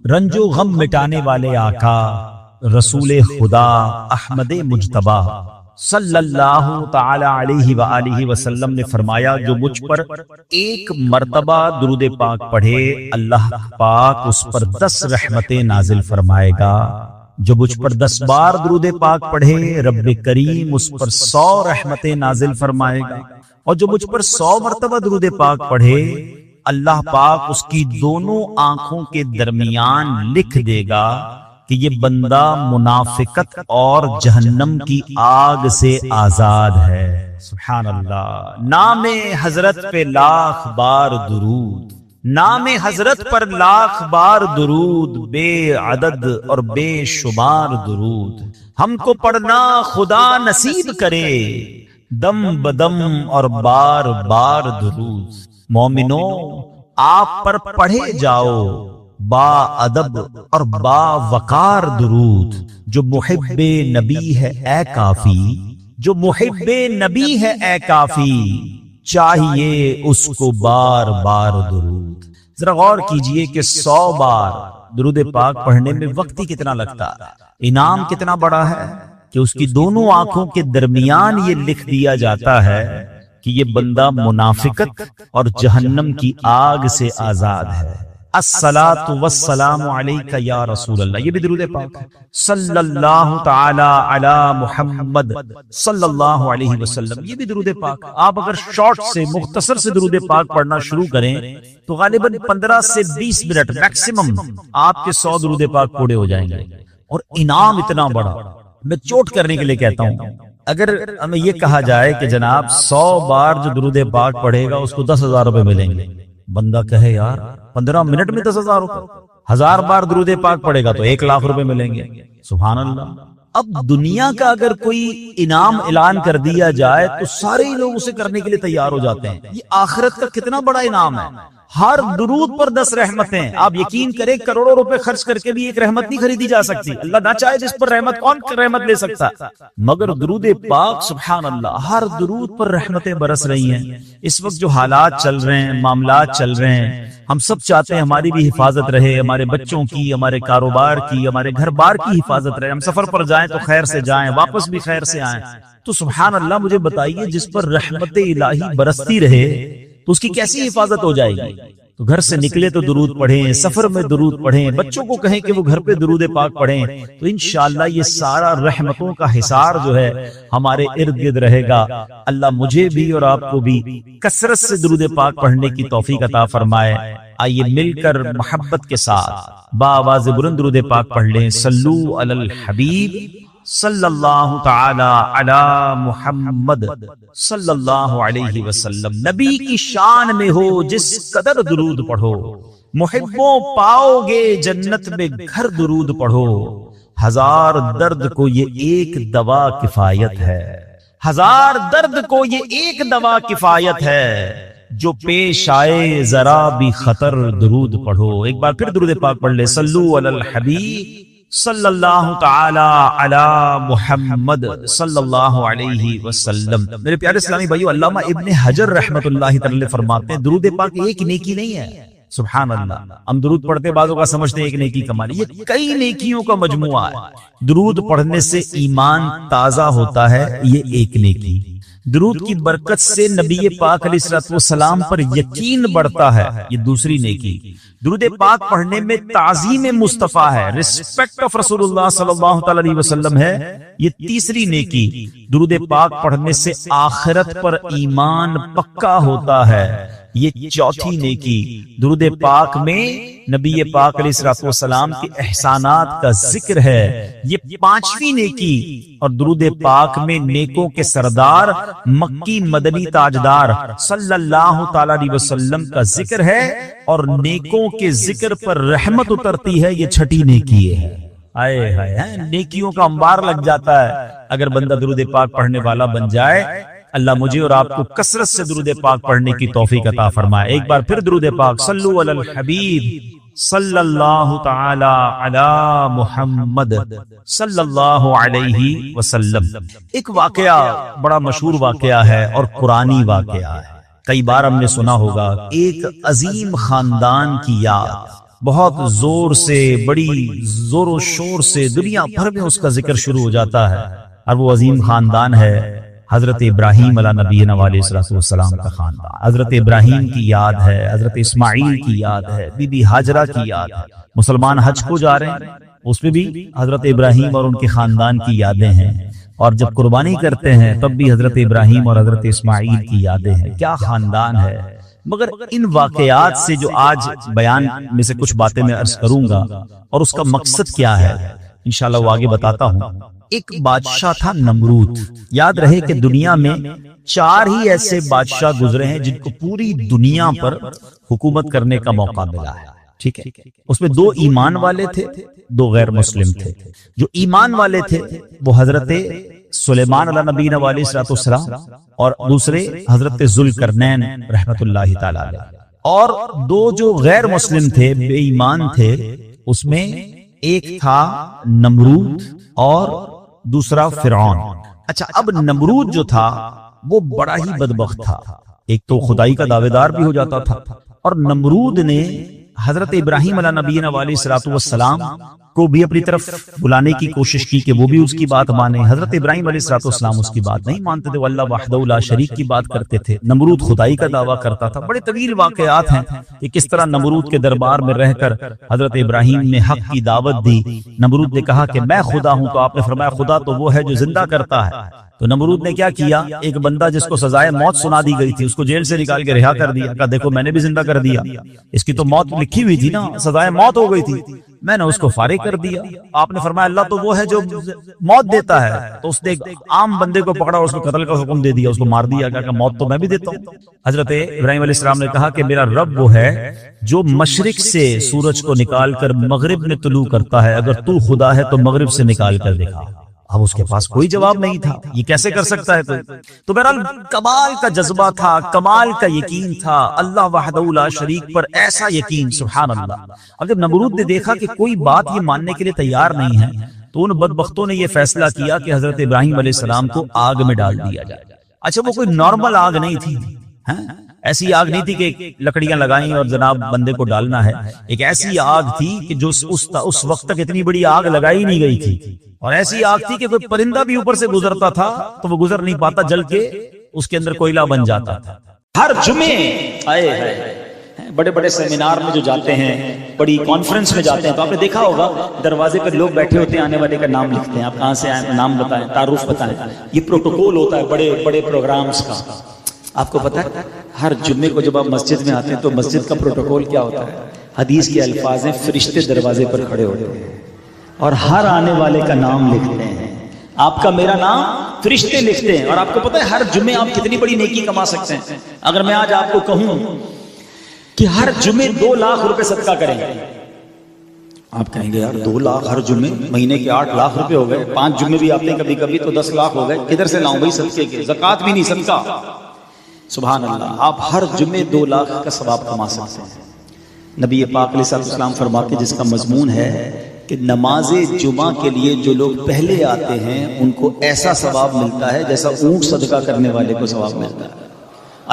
رنج و غم مٹانے والے آقا رسول خدا احمد مجتبی صلی اللہ تعالی علیہ وآلہ وسلم نے فرمایا، جو مجھ پر ایک مرتبہ درود پاک پڑھے اللہ پاک اس پر 10 رحمتیں نازل فرمائے گا۔ جو مجھ پر 10 بار درود پاک پڑھے رب کریم اس پر 100 رحمتیں نازل فرمائے گا، اور جو مجھ پر 100 مرتبہ درود پاک پڑھے اللہ پاک اس کی دونوں آنکھوں کے درمیان لکھ دے گا کہ یہ بندہ منافقت اور جہنم کی آگ سے آزاد ہے۔ سبحان اللہ۔ نام حضرت پہ لاکھ بار درود، نام حضرت پر لاکھ بار درود، بے عدد اور بے شمار درود ہم کو پڑھنا خدا نصیب کرے، دم بدم اور بار بار درود۔ مومنو آپ پر پڑھے جاؤ با ادب اور با وقار درود۔ جو محب نبی ہے اے کافی، جو محب نبی ہے اے کافی، چاہیے اس کو بار بار درود۔ ذرا غور کیجئے کہ 100 بار درود پاک پڑھنے میں وقت ہی کتنا لگتا ہے، انعام کتنا بڑا ہے کہ اس کی دونوں آنکھوں کے درمیان یہ لکھ دیا جاتا ہے کہ یہ بندہ منافقت اور جہنم کی آگ سے آزاد ہے۔ الصلاۃ والسلام علیک یا رسول اللہ، یہ بھی درود پاک ہے۔ صلی اللہ تعالی علی محمد صلی اللہ علیہ وسلم، یہ بھی درود پاک۔ آپ اگر شارٹ سے مختصر سے درود پاک پڑھنا شروع کریں تو غالباً 15 سے 20 منٹ میکسیمم آپ کے 100 درود پاک پورے ہو جائیں گے، اور انعام اتنا بڑا۔ میں چوٹ کرنے کے لیے کہتا ہوں، اگر ہمیں یہ کہا جائے کہ جناب 100 بار جو درود پاک پڑھے گا اس کو 10,000 روپے ملیں گے، بندہ کہے یار 15 منٹ میں 10,000 روپے، 1000 بار درود پاک پڑھے گا تو 1,00,000 روپے ملیں گے۔ سبحان اللہ۔ اب دنیا کا اگر کوئی انعام اعلان کر دیا جائے تو سارے ہی لوگ اسے کرنے کے لیے تیار ہو جاتے ہیں۔ یہ آخرت کا کتنا بڑا انعام ہے، ہر درود پر 10 رحمتیں۔ آپ یقین کریں کروڑوں روپے خرچ کر کے بھی ایک رحمت نہیں خریدی جا سکتی، اللہ نہ چاہے جس پر رحمت، کون رحمت لے سکتا، مگر درود پاک سبحان اللہ ہر درود پر رحمتیں برس رہی ہیں۔ اس وقت جو حالات چل رہے ہیں، معاملات چل رہے ہیں، ہم سب چاہتے ہیں ہماری بھی حفاظت رہے، ہمارے بچوں کی، ہمارے کاروبار کی، ہمارے گھر بار کی حفاظت رہے، ہم سفر پر جائیں تو خیر سے جائیں، واپس بھی خیر سے آئیں۔ تو سبحان اللہ، مجھے بتائیے جس پر رحمت الہی برستی رہے تو اس کی کیسی حفاظت ہو جائے گی؟ تو گھر سے نکلے تو درود پڑھیں، سفر میں درود پڑھیں، بچوں کو کہیں کہ وہ گھر پہ درود پاک پڑھیں، تو انشاءاللہ یہ سارا رحمتوں کا حصار جو ہے ہمارے ارد گرد رہے گا۔ اللہ مجھے بھی اور آپ کو بھی کثرت سے درود پاک پڑھنے کی توفیق عطا فرمائے۔ آئیے مل کر محبت کے ساتھ با آواز بلند درود پاک پڑھ لیں۔ صلو علی الحبیب صلی اللہ تعالی علی محمد صلی اللہ علیہ وسلم۔ نبی کی شان میں ہو جس قدر درود پڑھو، محبوں پاؤ گے جنت میں گھر درود پڑھو۔ 1000 درد کو یہ ایک دوا کفایت ہے، 1000 درد کو یہ ایک دوا کفایت ہے، جو پیش آئے ذرا بھی خطر درود پڑھو۔ ایک بار پھر درود پاک پڑھ لے۔ صلو علی الحبیب صلی اللہ تعالی علی محمد صلی اللہ علیہ وسلم۔ میرے پیارے اسلامی بھائیو، علامہ ابن حجر رحمت اللہ تعالی فرماتے ہیں درود پاک ایک نیکی نہیں ہے۔ سبحان اللہ، ہم درود پڑھتے بعضوں کا سمجھتے ہیں ایک نیکی کمالی، یہ کئی نیکیوں کا مجموعہ ہے۔ درود پڑھنے سے ایمان تازہ ہوتا ہے، یہ ایک نیکی۔ درود کی برکت سے نبی پاک علیہ الصلوۃ والسلام پر یقین بڑھتا ہے، یہ دوسری نیکی۔ درود پاک پڑھنے میں تعظیم مصطفیٰ ہے، رسپیکٹ آف رسول اللہ صلی اللہ تعالی علیہ وسلم ہے، یہ تیسری نیکی۔ درود پاک پڑھنے سے آخرت پر ایمان پکا ہوتا ہے، یہ چوتھی نیکی۔ درود پاک میں نبی پاک علیہ الصلوۃ والسلام کے احسانات کا ذکر ہے، یہ پانچویں نیکی۔ اور درود پاک میں نیکوں کے سردار مکی مدنی تاجدار صلی اللہ تعالی علیہ وسلم کا ذکر ہے، اور نیکوں کے ذکر پر رحمت اترتی ہے، یہ چھٹی نیکی ہے۔ آئے ہائے، نیکیوں کا انبار لگ جاتا ہے اگر بندہ درود پاک پڑھنے والا بن جائے۔ اللہ مجھے اور آپ کو کثرت سے درود پاک پڑھنے کی توفیق عطا فرمائے۔ ایک بار پھر درود پاک۔ صلو علی الحبیب صلی اللہ تعالی علی محمد صلی اللہ علیہ وسلم۔ ایک واقعہ بڑا مشہور واقعہ ہے اور قرآنی واقعہ ہے، کئی بار ہم نے سنا ہوگا۔ ایک عظیم خاندان کی یاد، بہت زور سے، بڑی زور و شور سے دنیا بھر میں اس کا ذکر شروع ہو جاتا ہے، اور وہ عظیم خاندان ہے حضرت ابراہیم علیہ نبینا علیہ الصلوۃ والسلام کا خاندان۔ حضرت ابراہیم کی یاد ہے، حضرت اسماعیل کی یاد ہے، بی بی ہاجرہ کی یاد ہے۔ مسلمان حج کو جا رہے ہیں، اس میں بھی حضرت ابراہیم اور ان کے خاندان کی یادیں ہیں، اور جب قربانی کرتے ہیں تب بھی حضرت ابراہیم اور حضرت اسماعیل کی یادیں ہیں۔ کیا خاندان ہے! مگر ان واقعات سے جو آج بیان میں سے کچھ باتیں میں عرض کروں گا، اور اس کا مقصد کیا ہے انشاءاللہ وہ آگے بتاتا ہوں۔ ایک بادشاہ تھا نمرود۔ یاد رہے کہ دنیا میں 4 ہی ایسے بادشاہ گزرے ہیں جن کو پوری دنیا پر حکومت کرنے کا موقع ملا ہے، ٹھیک ہے؟ اس میں 2 ایمان والے تھے، 2 غیر مسلم تھے۔ جو ایمان والے تھے وہ حضرت سلیمان علیہ نبینا علیہ الصلوۃ والسلام، اور دوسرے حضرت ذوالقرنین رحمۃ اللہ تعالی علیہ۔ اور 2 جو غیر مسلم تھے، بے ایمان تھے، اس میں ایک تھا نمرود اور دوسرا فرعون۔ اچھا، اب نمرود جو تھا وہ بڑا ہی بدبخت تھا، ایک تو خدائی کا دعوے دار بھی ہو جاتا تھا، اور نمرود نے حضرت ابراہیم علیہ نبینا علیہ الصلوۃ والسلام کو بھی اپنی طرف بلانے کی کوشش کی کہ وہ بھی اس کی بات مانے۔ حضرت ابراہیم علیہ الصلوۃ والسلام اس کی بات نہیں مانتے تھے، وہ اللہ وحدہ لا شریک کی بات کرتے تھے، نمرود خدائی کا دعویٰ کرتا تھا۔ بڑے طویل واقعات ہیں کہ کس طرح نمرود کے دربار میں رہ کر حضرت ابراہیم نے حق کی دعوت دی۔ نمرود نے کہا کہ میں خدا ہوں، تو آپ نے فرمایا خدا تو وہ ہے جو زندہ کرتا ہے۔ تو نمرود نے کیا کیا، ایک بندہ جس کو سزائے موت سنا دی گئی تھی اس کو جیل سے نکال کے رہا کر دیا، کہا دیکھو میں نے بھی زندہ کر دیا، اس کی تو موت لکھی ہوئی تھی نا، سزائے موت ہو گئی تھی، میں نے اس کو فارغ کر دیا۔ آپ نے فرمایا اللہ تو وہ ہے جو موت دیتا ہے، تو اس نے ایک عام بندے کو پکڑا اور اس کو قتل کا حکم دے دیا، اس کو مار دیا، کہا کہ موت تو میں بھی دیتا ہوں۔ حضرت ابراہیم علیہ السلام نے کہا کہ میرا رب وہ ہے جو مشرق سے سورج کو نکال کر مغرب میں طلوع کرتا ہے، اگر تو خدا ہے تو مغرب سے نکال کر دکھا۔ اب اس کے پاس کوئی جواب نہیں تھا، یہ کیسے کر سکتا ہے کوئی؟ تو بہرحال کمال کا جذبہ تھا، کمال کا یقین تھا اللہ وحدہ لا شریک پر، ایسا یقین سبحان اللہ۔ اب جب نمرود نے دیکھا کہ کوئی بات یہ ماننے کے لیے تیار نہیں ہے، تو ان بدبختوں نے یہ فیصلہ کیا کہ حضرت ابراہیم علیہ السلام کو آگ میں ڈال دیا جائے۔ اچھا، وہ کوئی نارمل آگ نہیں تھی، ایسی آگ نہیں تھی کہ لکڑیاں لگائیں اور جناب بندے کو ڈالنا ہے، ایک ایسی آگ تھی کہ جو اس وقت تک اتنی بڑی آگ لگائی نہیں گئی تھی، اور ایسی آگ تھی کہ کوئی پرندہ بھی اوپر سے گزرتا تھا تو وہ گزر نہیں پاتا، جل کے اس کے اندر کوئلہ بن جاتا تھا۔ ہر جمعے بڑے بڑے سیمینار میں جو جاتے ہیں، بڑی کانفرنس میں جاتے ہیں، تو آپ نے دیکھا ہوگا دروازے پر لوگ بیٹھے ہوتے ہیں، آنے والے کا نام لکھتے ہیں، آپ کہاں سے آئے، نام بتائیں، تعارف بتائیں۔ یہ پروٹوکول ہوتا ہے بڑے بڑے پروگرامز کا۔ آپ کو پتا ہے ہر جمعے کو جب آپ مسجد میں آتے ہیں تو مسجد کا پروٹوکول کیا ہوتا ہے؟ حدیث کے الفاظ ہیں، فرشتے دروازے پر کھڑے ہوتے ہیں اور ہر آنے والے کا نام لکھتے ہیں، آپ کا میرا نام فرشتے لکھتے ہیں۔ اور آپ کو پتا ہے ہر جمعے آپ کتنی بڑی نیکی کما سکتے ہیں؟ اگر میں آج آپ کو کہوں کہ ہر جمعے 2 لاکھ روپے صدقہ کریں گے، آپ کہیں گے یار 2 لاکھ ہر جمعے، مہینے کے 8 لاکھ روپے ہو گئے، 5 جمعے بھی آتے ہیں کبھی کبھی تو 10 لاکھ ہو گئے، کدھر سے لاؤں بھائی صدقے کے؟ زکوٰۃ بھی نہیں، صدقہ۔ سبحان اللہ، آپ ہر جمعے 2 لاکھ کا ثواب کما سکتے ہیں۔ نبی پاک علیہ السلام فرماتے ہیں، جس کا مضمون ہے کہ نماز جمعہ کے لیے جو لوگ پہلے آتے ہیں ان کو ایسا ثواب ملتا ہے جیسا اونٹ صدقہ کرنے والے کو ثواب ملتا ہے۔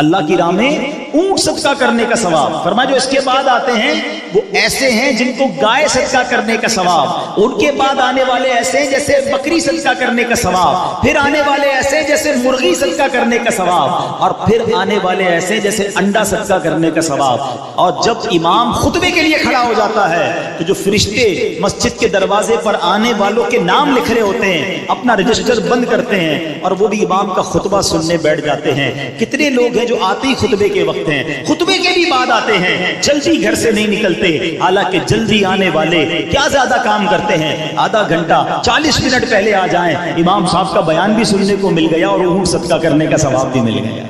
اللہ کی راہ میں اونٹ صدقہ کرنے کا ثواب۔ فرمایا جو اس کے بعد آتے ہیں وہ ایسے ہیں جن کو گائے صدقہ کرنے کا ثواب، ان کے بعد آنے والے ایسے ہیں جیسے بکری صدقہ کرنے کا ثواب، پھر آنے والے ایسے ہیں جیسے مرغی صدقہ کرنے کا ثواب، اور پھر آنے والے ایسے ہیں جیسے انڈا صدقہ کرنے کا ثواب۔ اور جب امام خطبے کے لیے کھڑا ہو جاتا ہے تو جو فرشتے مسجد کے دروازے پر آنے والوں کے نام لکھ رہے ہوتے ہیں اپنا رجسٹر بند کرتے ہیں اور وہ بھی امام کا خطبہ سننے بیٹھ جاتے ہیں۔ کتنے لوگ ہیں جو آتے ہی خطبے کے وقت ہیں، خطبے کے بھی بعد آتے ہیں، جلدی گھر سے نہیں نکلتے، حالانکہ جلدی آنے والے کیا زیادہ کام کرتے ہیں، آدھا گھنٹہ 40 منٹ پہلے آ جائیں، امام صاحب کا بیان بھی سننے کو مل گیا اور اونٹ صدقہ کرنے کا ثواب بھی مل گیا۔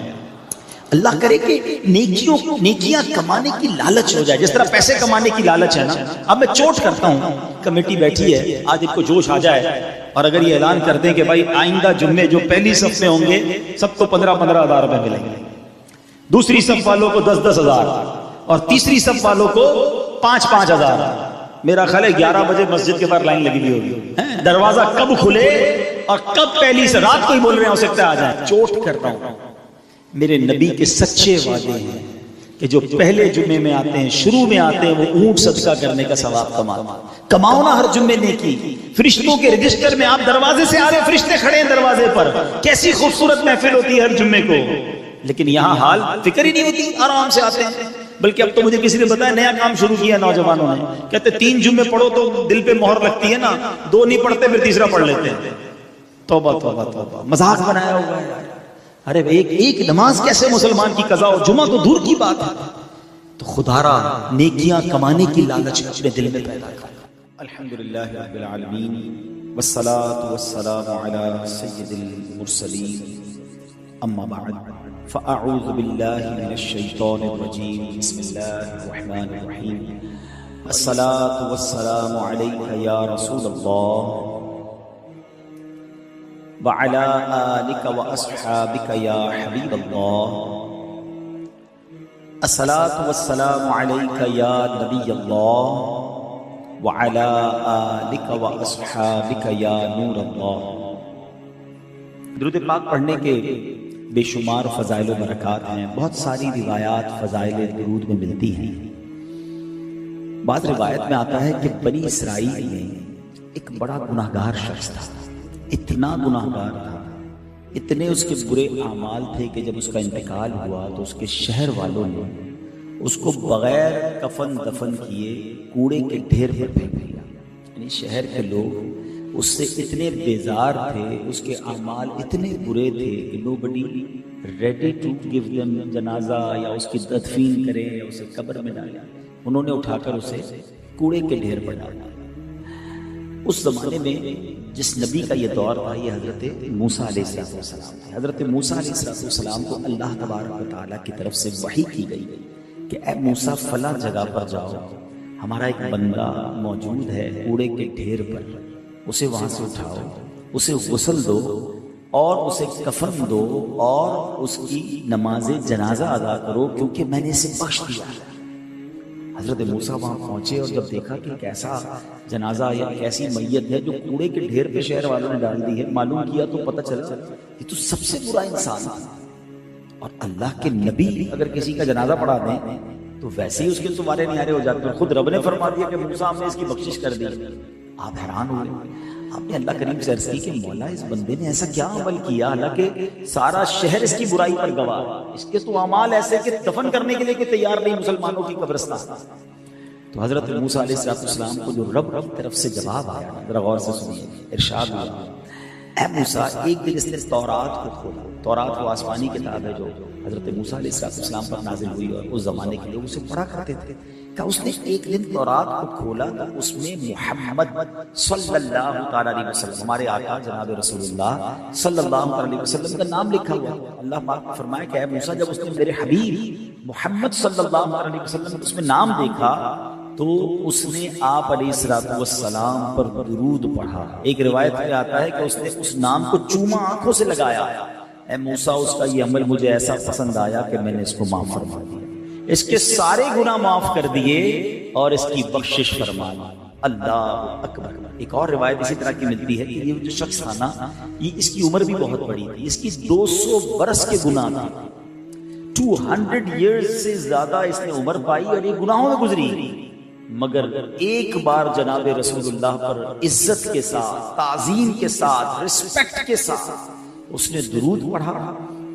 اللہ کرے کہ نیکیاں کمانے کی لالچ ہو جائے، جس طرح پیسے کمانے کی لالچ ہے نا۔ اب میں چوٹ کرتا ہوں، کمیٹی بیٹھی ہے، آج ان کو جوش آ جائے اور اگر یہ اعلان کر دیں کہ بھائی آئندہ جمعے جو پہلی صف میں ہوں گے سب کو 15-15 ہزار روپے ملیں گے، دوسری صف والوں کو 10-10 ہزار اور تیسری صف والوں کو 5-5 ہزار۔ میرا خیال ہے 11 بجے مسجد کے باہر لائن لگی ہوئی ہوگی، دروازہ کب کھلے اور کب پہلی سے رات کو ہی بول رہے ہیں ہو سکتا ہے آ جائیں۔ چوٹ کرتا ہوں، میرے نبی کے سچے وعدے ہیں کہ جو پہلے جمعے میں آتے ہیں، شروع میں آتے ہیں، وہ اونٹ صدقہ کرنے کا ثواب کماؤ نا ہر جمعے نیکی۔ فرشتوں کے رجسٹر میں آپ دروازے سے آ رہے، فرشتے کھڑے ہیں دروازے پر، کیسی خوبصورت محفل ہوتی ہے ہر جمعے کو، لیکن یہاں حال فکر ہی نہیں ہوتی، آرام سے آتے ہیں۔ بلکہ اب تو مجھے کسی نے بتایا نیا کام شروع کیا نوجوانوں نے، کہتے 3 جمعے پڑھو تو دل پہ مہر لگتی ہے نا، 2 نہیں پڑھتے پھر تیسرا پڑھ لیتے ہیں۔ توبہ توبہ توبہ، مذاق بنایا ہوا ہے۔ ارے ایک نماز کیسے مسلمان کی قضا ہو، جمعہ تو دور کی بات ہے۔ تو خدا را نیکیاں کمانے کی لالچ اپنے دل میں پیدا کر۔ الحمدللہ رب العالمین والصلاة والسلام علی سید المرسلین، اما بعد فاعوذ باللہ من الشیطان الرجیم، بسم اللہ الرحمن الرحیم، الصلاة والسلام علیک یا رسول اللہ وعلى آلك وأصحابك يا حبيب الله، الصلاة والسلام عليك يا نبي الله وعلى آلك وأصحابك يا نور الله۔ درود پاک پڑھنے کے بے شمار فضائل و برکات ہیں، بہت ساری روایات فضائل درود میں ملتی ہیں۔ بعض روایت میں آتا ہے کہ بنی اسرائیل میں ایک بڑا گناہگار شخص تھا، اتنا گناہگار تھا، اتنے اس کے برے اعمال تھے کہ جب اس کا انتقال ہوا تو اس کے شہر والوں نے اس کو بغیر کفن دفن کیے کوڑے کے ڈھیر پر پھینک دیا۔ یعنی شہر کے لوگ اس سے اتنے بیزار تھے، اس کے اعمال اتنے برے تھے کہ nobody ready to give them جنازہ یا اس کی تدفین کرے یا اسے قبر میں ڈالے، انہوں نے اٹھا کر اسے کوڑے کے ڈھیر پر ڈالا۔ اس زمانے میں جس نبی کا یہ دور تھا یہ حضرت موسیٰ علیہ السلام تھے۔ حضرت موسیٰ علیہ السلام کو اللہ تبارک و تعالیٰ کی طرف سے وحی کی گئی کہ اے موسیٰ فلاں جگہ پر جاؤ، ہمارا ایک بندہ موجود ہے کوڑے کے ڈھیر پر، اسے وہاں سے اٹھاؤ، اسے غسل دو اور اسے کفن دو اور اس کی نماز جنازہ ادا کرو، کیونکہ میں نے اسے بخش دیا ہے۔ حضرت موسیٰ وہاں پہنچے اور جب دیکھا کہ کیسا جنازہ یا کیسی میت ہے جو کوڑے کے ڈھیر پہ شہر والوں نے ڈال دی ہے، معلوم کیا تو پتہ چلا یہ تو سب سے برا انسان ہے، اور اللہ کے نبی اگر کسی کا جنازہ پڑھا دیں تو ویسے ہی اس کے تمہارے نیارے ہو جاتے ہیں۔ خود رب نے فرما دیا کہ موسیٰ ہم نے اس کی بخشش کر دی۔ آپ حیران ہوئے، آپ نے اللہ کریم سے عرض کی کہ مولا اس بندے نے ایسا کیا عمل کیا، حالانکہ سارا شہر اس کی برائی پر گواہ، اس کے تو اعمال ایسے کہ دفن کرنے کے لیے کوئی تیار نہیں مسلمانوں کی قبرستان۔ تو حضرت موسیٰ علیہ السلام کو جو رب کی طرف سے جواب آیا، ذرا غور سے سنیے، ارشاد ہوا اے موسیٰ، ایک دن اس نے تورات کو کھولا۔ تورات وہ آسمانی کتاب ہے جو حضرت موسیٰ علیہ السلام پر نازل ہوئی اور اس زمانے کے لوگ اسے پڑھا کرتے تھے۔ کہ اس نے ایک دن تورات کو کھولا تو اس میں محمد صلی اللہ تعالیٰ علیہ وسلم، ہمارے آقا جناب رسول اللہ صلی اللہ علیہ وسلم کا نام لکھا ہوا۔ اللہ پاک نے فرمایا کہ اے موسیٰ، جب اس نے میرے حبیب محمد صلی اللہ علیہ وسلم اس میں نام دیکھا تو اس نے آپ علیہ السلام پر درود پڑھا۔ ایک روایت میں آتا ہے کہ اس نے اس نام کو چوما، آنکھوں سے لگایا۔ اے موسیٰ، اس کا یہ عمل مجھے ایسا پسند آیا کہ میں نے اس کو معاف فرما دیا، اس کے سارے گناہ معاف کر دیے اور اس کی بخشش فرما دی۔ اللہ اکبر۔ ایک اور روایت اسی طرح کی ملتی ہے کہ یہ جو شخص تھا نا، یہ اس کی عمر بھی بہت بڑی تھی، اس کی 200 برس کے گناہ تھے، 200 ایئرز سے زیادہ اس نے عمر پائی اور یہ گناہوں میں گزری، مگر ایک بار جناب رسول اللہ پر عزت کے ساتھ، تعظیم کے ساتھ، رسپیکٹ کے ساتھ اس نے درود پڑھا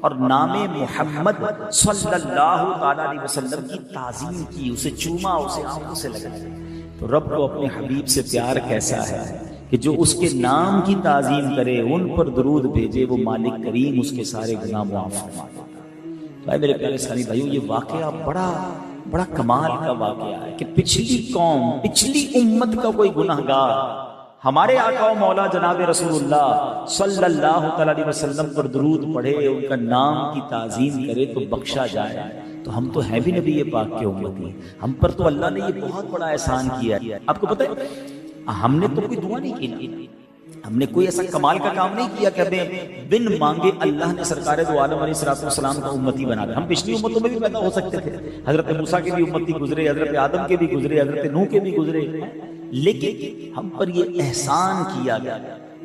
اور نام محمد صلی اللہ تعالیٰ علیہ وسلم کی تعظیم کی، اسے چوما، اسے آنکھوں سے لگایا۔ تو رب کو اپنے حبیب سے پیار کیسا ہے کہ جو اس کے نام کی تعظیم کرے، ان پر درود بھیجے، وہ مالک کریم اس کے سارے گناہ معاف فرما دیتا ہے۔ میرے پیارے اسلامی بھائیو، یہ واقعہ بڑا کمال کا واقعہ ہے کہ پچھلی قوم، پچھلی امت کا کوئی گناہگار ہمارے آقا و مولا جناب رسول اللہ صلی اللہ علیہ وسلم پر درود پڑھے، ان کا نام کی تعظیم کرے تو بخشا جائے۔ تو ہم تو ہیں بھی نبی پاک کے امتی، ہم پر تو اللہ نے یہ بہت بڑا احسان کیا ہے۔ آپ کو پتہ ہے ہم نے تو کوئی دعا نہیں کی، ہم نے کوئی ایسا کمال کا کام نہیں کیا کہ ہمیں بن مانگے اللہ نے سرکار دو عالم علیہ السلام کا امتی بنا دیا۔ ہم پچھلی امتوں میں بھی پیدا ہو سکتے تھے، حضرت موسیٰ کے بھی امتی گزرے، حضرت آدم کے بھی گزرے، حضرت نوح کے بھی گزرے، لیکن ہم پر یہ احسان کیا گیا۔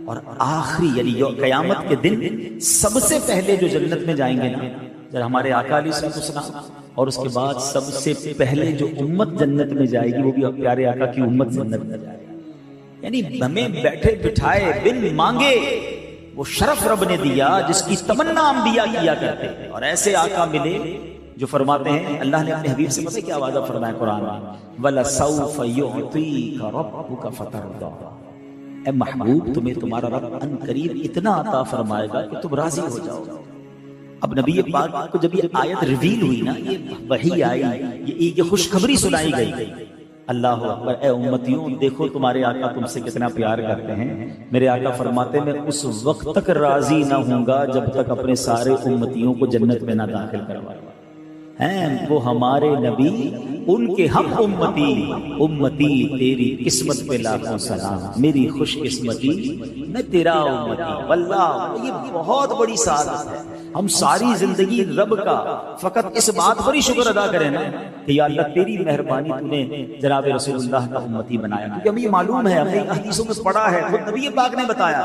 اور آخری یعنی قیامت کے دن سب سے پہلے جو جنت میں جائیں گے نا، جب ہمارے آقا علیہ السلام اور اس کے بعد سب سے پہلے جو امت جنت میں جائے گی وہ بھی پیارے آقا کی امت جنت میں جائے گی. یعنی ہمیں بیٹھے بٹھائے بن مانگے وہ شرف رب نے دیا جس کی تمنا انبیاء کیا کرتے ہیں. اور ایسے آقا ملے جو فرماتے ہیں اللہ نے اپنے حبیب سے پتہ کیا وعدہ فرمایا قرآن میں وَلَسَوْفَ يُعْطِيكَ رَبُّكَ فَتَرْضَىٰ. اے محبوب تمہیں تمہارا رب ان قریب اتنا عطا فرمائے گا کہ تم راضی ہو جاؤ. اب نبی پاک کو جب یہ آیت ریویل ہوئی نا، یہ وحی آئی، یہ خوشخبری سنائی گئی، اللہ اکبر، اے امتیوں دیکھو تمہارے آقا تم سے کتنا پیار کرتے ہیں. میرے آقا فرماتے میں اس وقت تک راضی نہ ہوں گا جب تک اپنے سارے امتیوں کو جنت میں نہ داخل کروائے. ہیں وہ ہمارے نبی، ان کے ہم امتی. امتی تیری قسمت پہ لاکھوں سلام، میری خوش قسمتی میں تیرا امتی. واللہ یہ بہت بڑی سعادت ہے. ہم ساری زندگی رب کا فقط اس بات پر ہی شکر ادا کریں نا کہ یا اللہ تیری مہربانی تو نے جناب رسول اللہ کا امتی بنایا. کیونکہ ہمیں یہ معلوم ہے، ہمیں حدیثوں میں پڑھا ہے، خود نبی پاک نے بتایا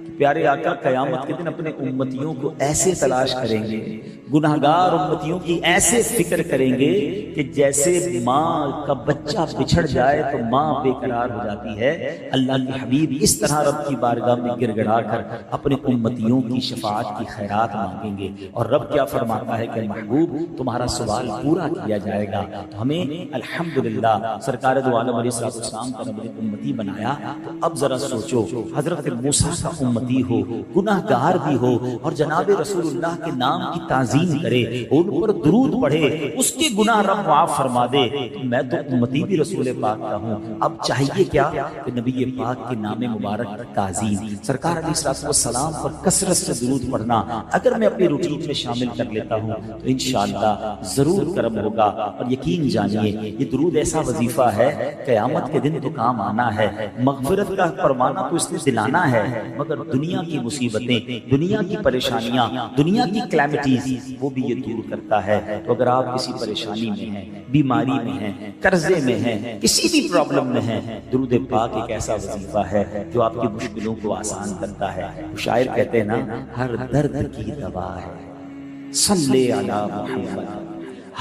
کہ پیارے آقا قیامت کے دن اپنے امتیوں کو ایسے تلاش کریں گے، گناہگار امتیوں کی ایسے فکر کریں گے کہ جیسے ماں کا بچہ بچھڑ جائے تو ماں بے قرار ہو جاتی ہے. اللہ کے حبیب اس طرح رب کی بارگاہ میں گر گڑا کر اپنے امتیوں کی شفاعت کی خیرات مانگیں گے. اور رب کیا فرماتا ہے کہ محبوب تمہارا سوال پورا کیا جائے گا. تو ہمیں الحمدللہ سرکار دو عالم علیہ السلام کا رب نے امتی بنایا. تو اب ذرا سوچو حضرت موسیٰ کا امتی ہو، گناہگار بھی ہو، اور جناب رسول اللہ کے نام کی تعظیم کرے، ان پر درود پڑھے، اس کے گناہ رب معاف فرما دے. تو میں تو امتی بھی رسول پاک کا ہوں. اب چاہیے کیا کہ نبی پاک کے نام مبارک پر تعظیم، سرکار علیہ السلام پر کثرت سے درود پڑھنا اگر میں اپنی روٹین میں شامل کر لیتا ہوں تو انشاءاللہ ضرور کرم ہوگا. اور یقین جانیے یہ درود ایسا وظیفہ ہے قیامت کے دن تو کام آنا ہے. مغفرت کا پروانہ تو اس نے دلانا ہے، مگر دنیا کی مصیبتیں، دنیا کی پریشانیاں، دنیا کی کلیمٹیز وہ بھی یہ دور کرتا ہے. تو اگر آپ کسی پریشانی میں ہیں، بیماری میں ہیں، قرضے میں ہیں، کسی بھی پرابلم میں ہیں، درود پاک ایک ایسا وظیفہ ہے جو آپ کی مشکلوں کو آسان کرتا ہے. شاعر کہتے ہیں نا ہر درد کی دوا ہے صلی علی محمد،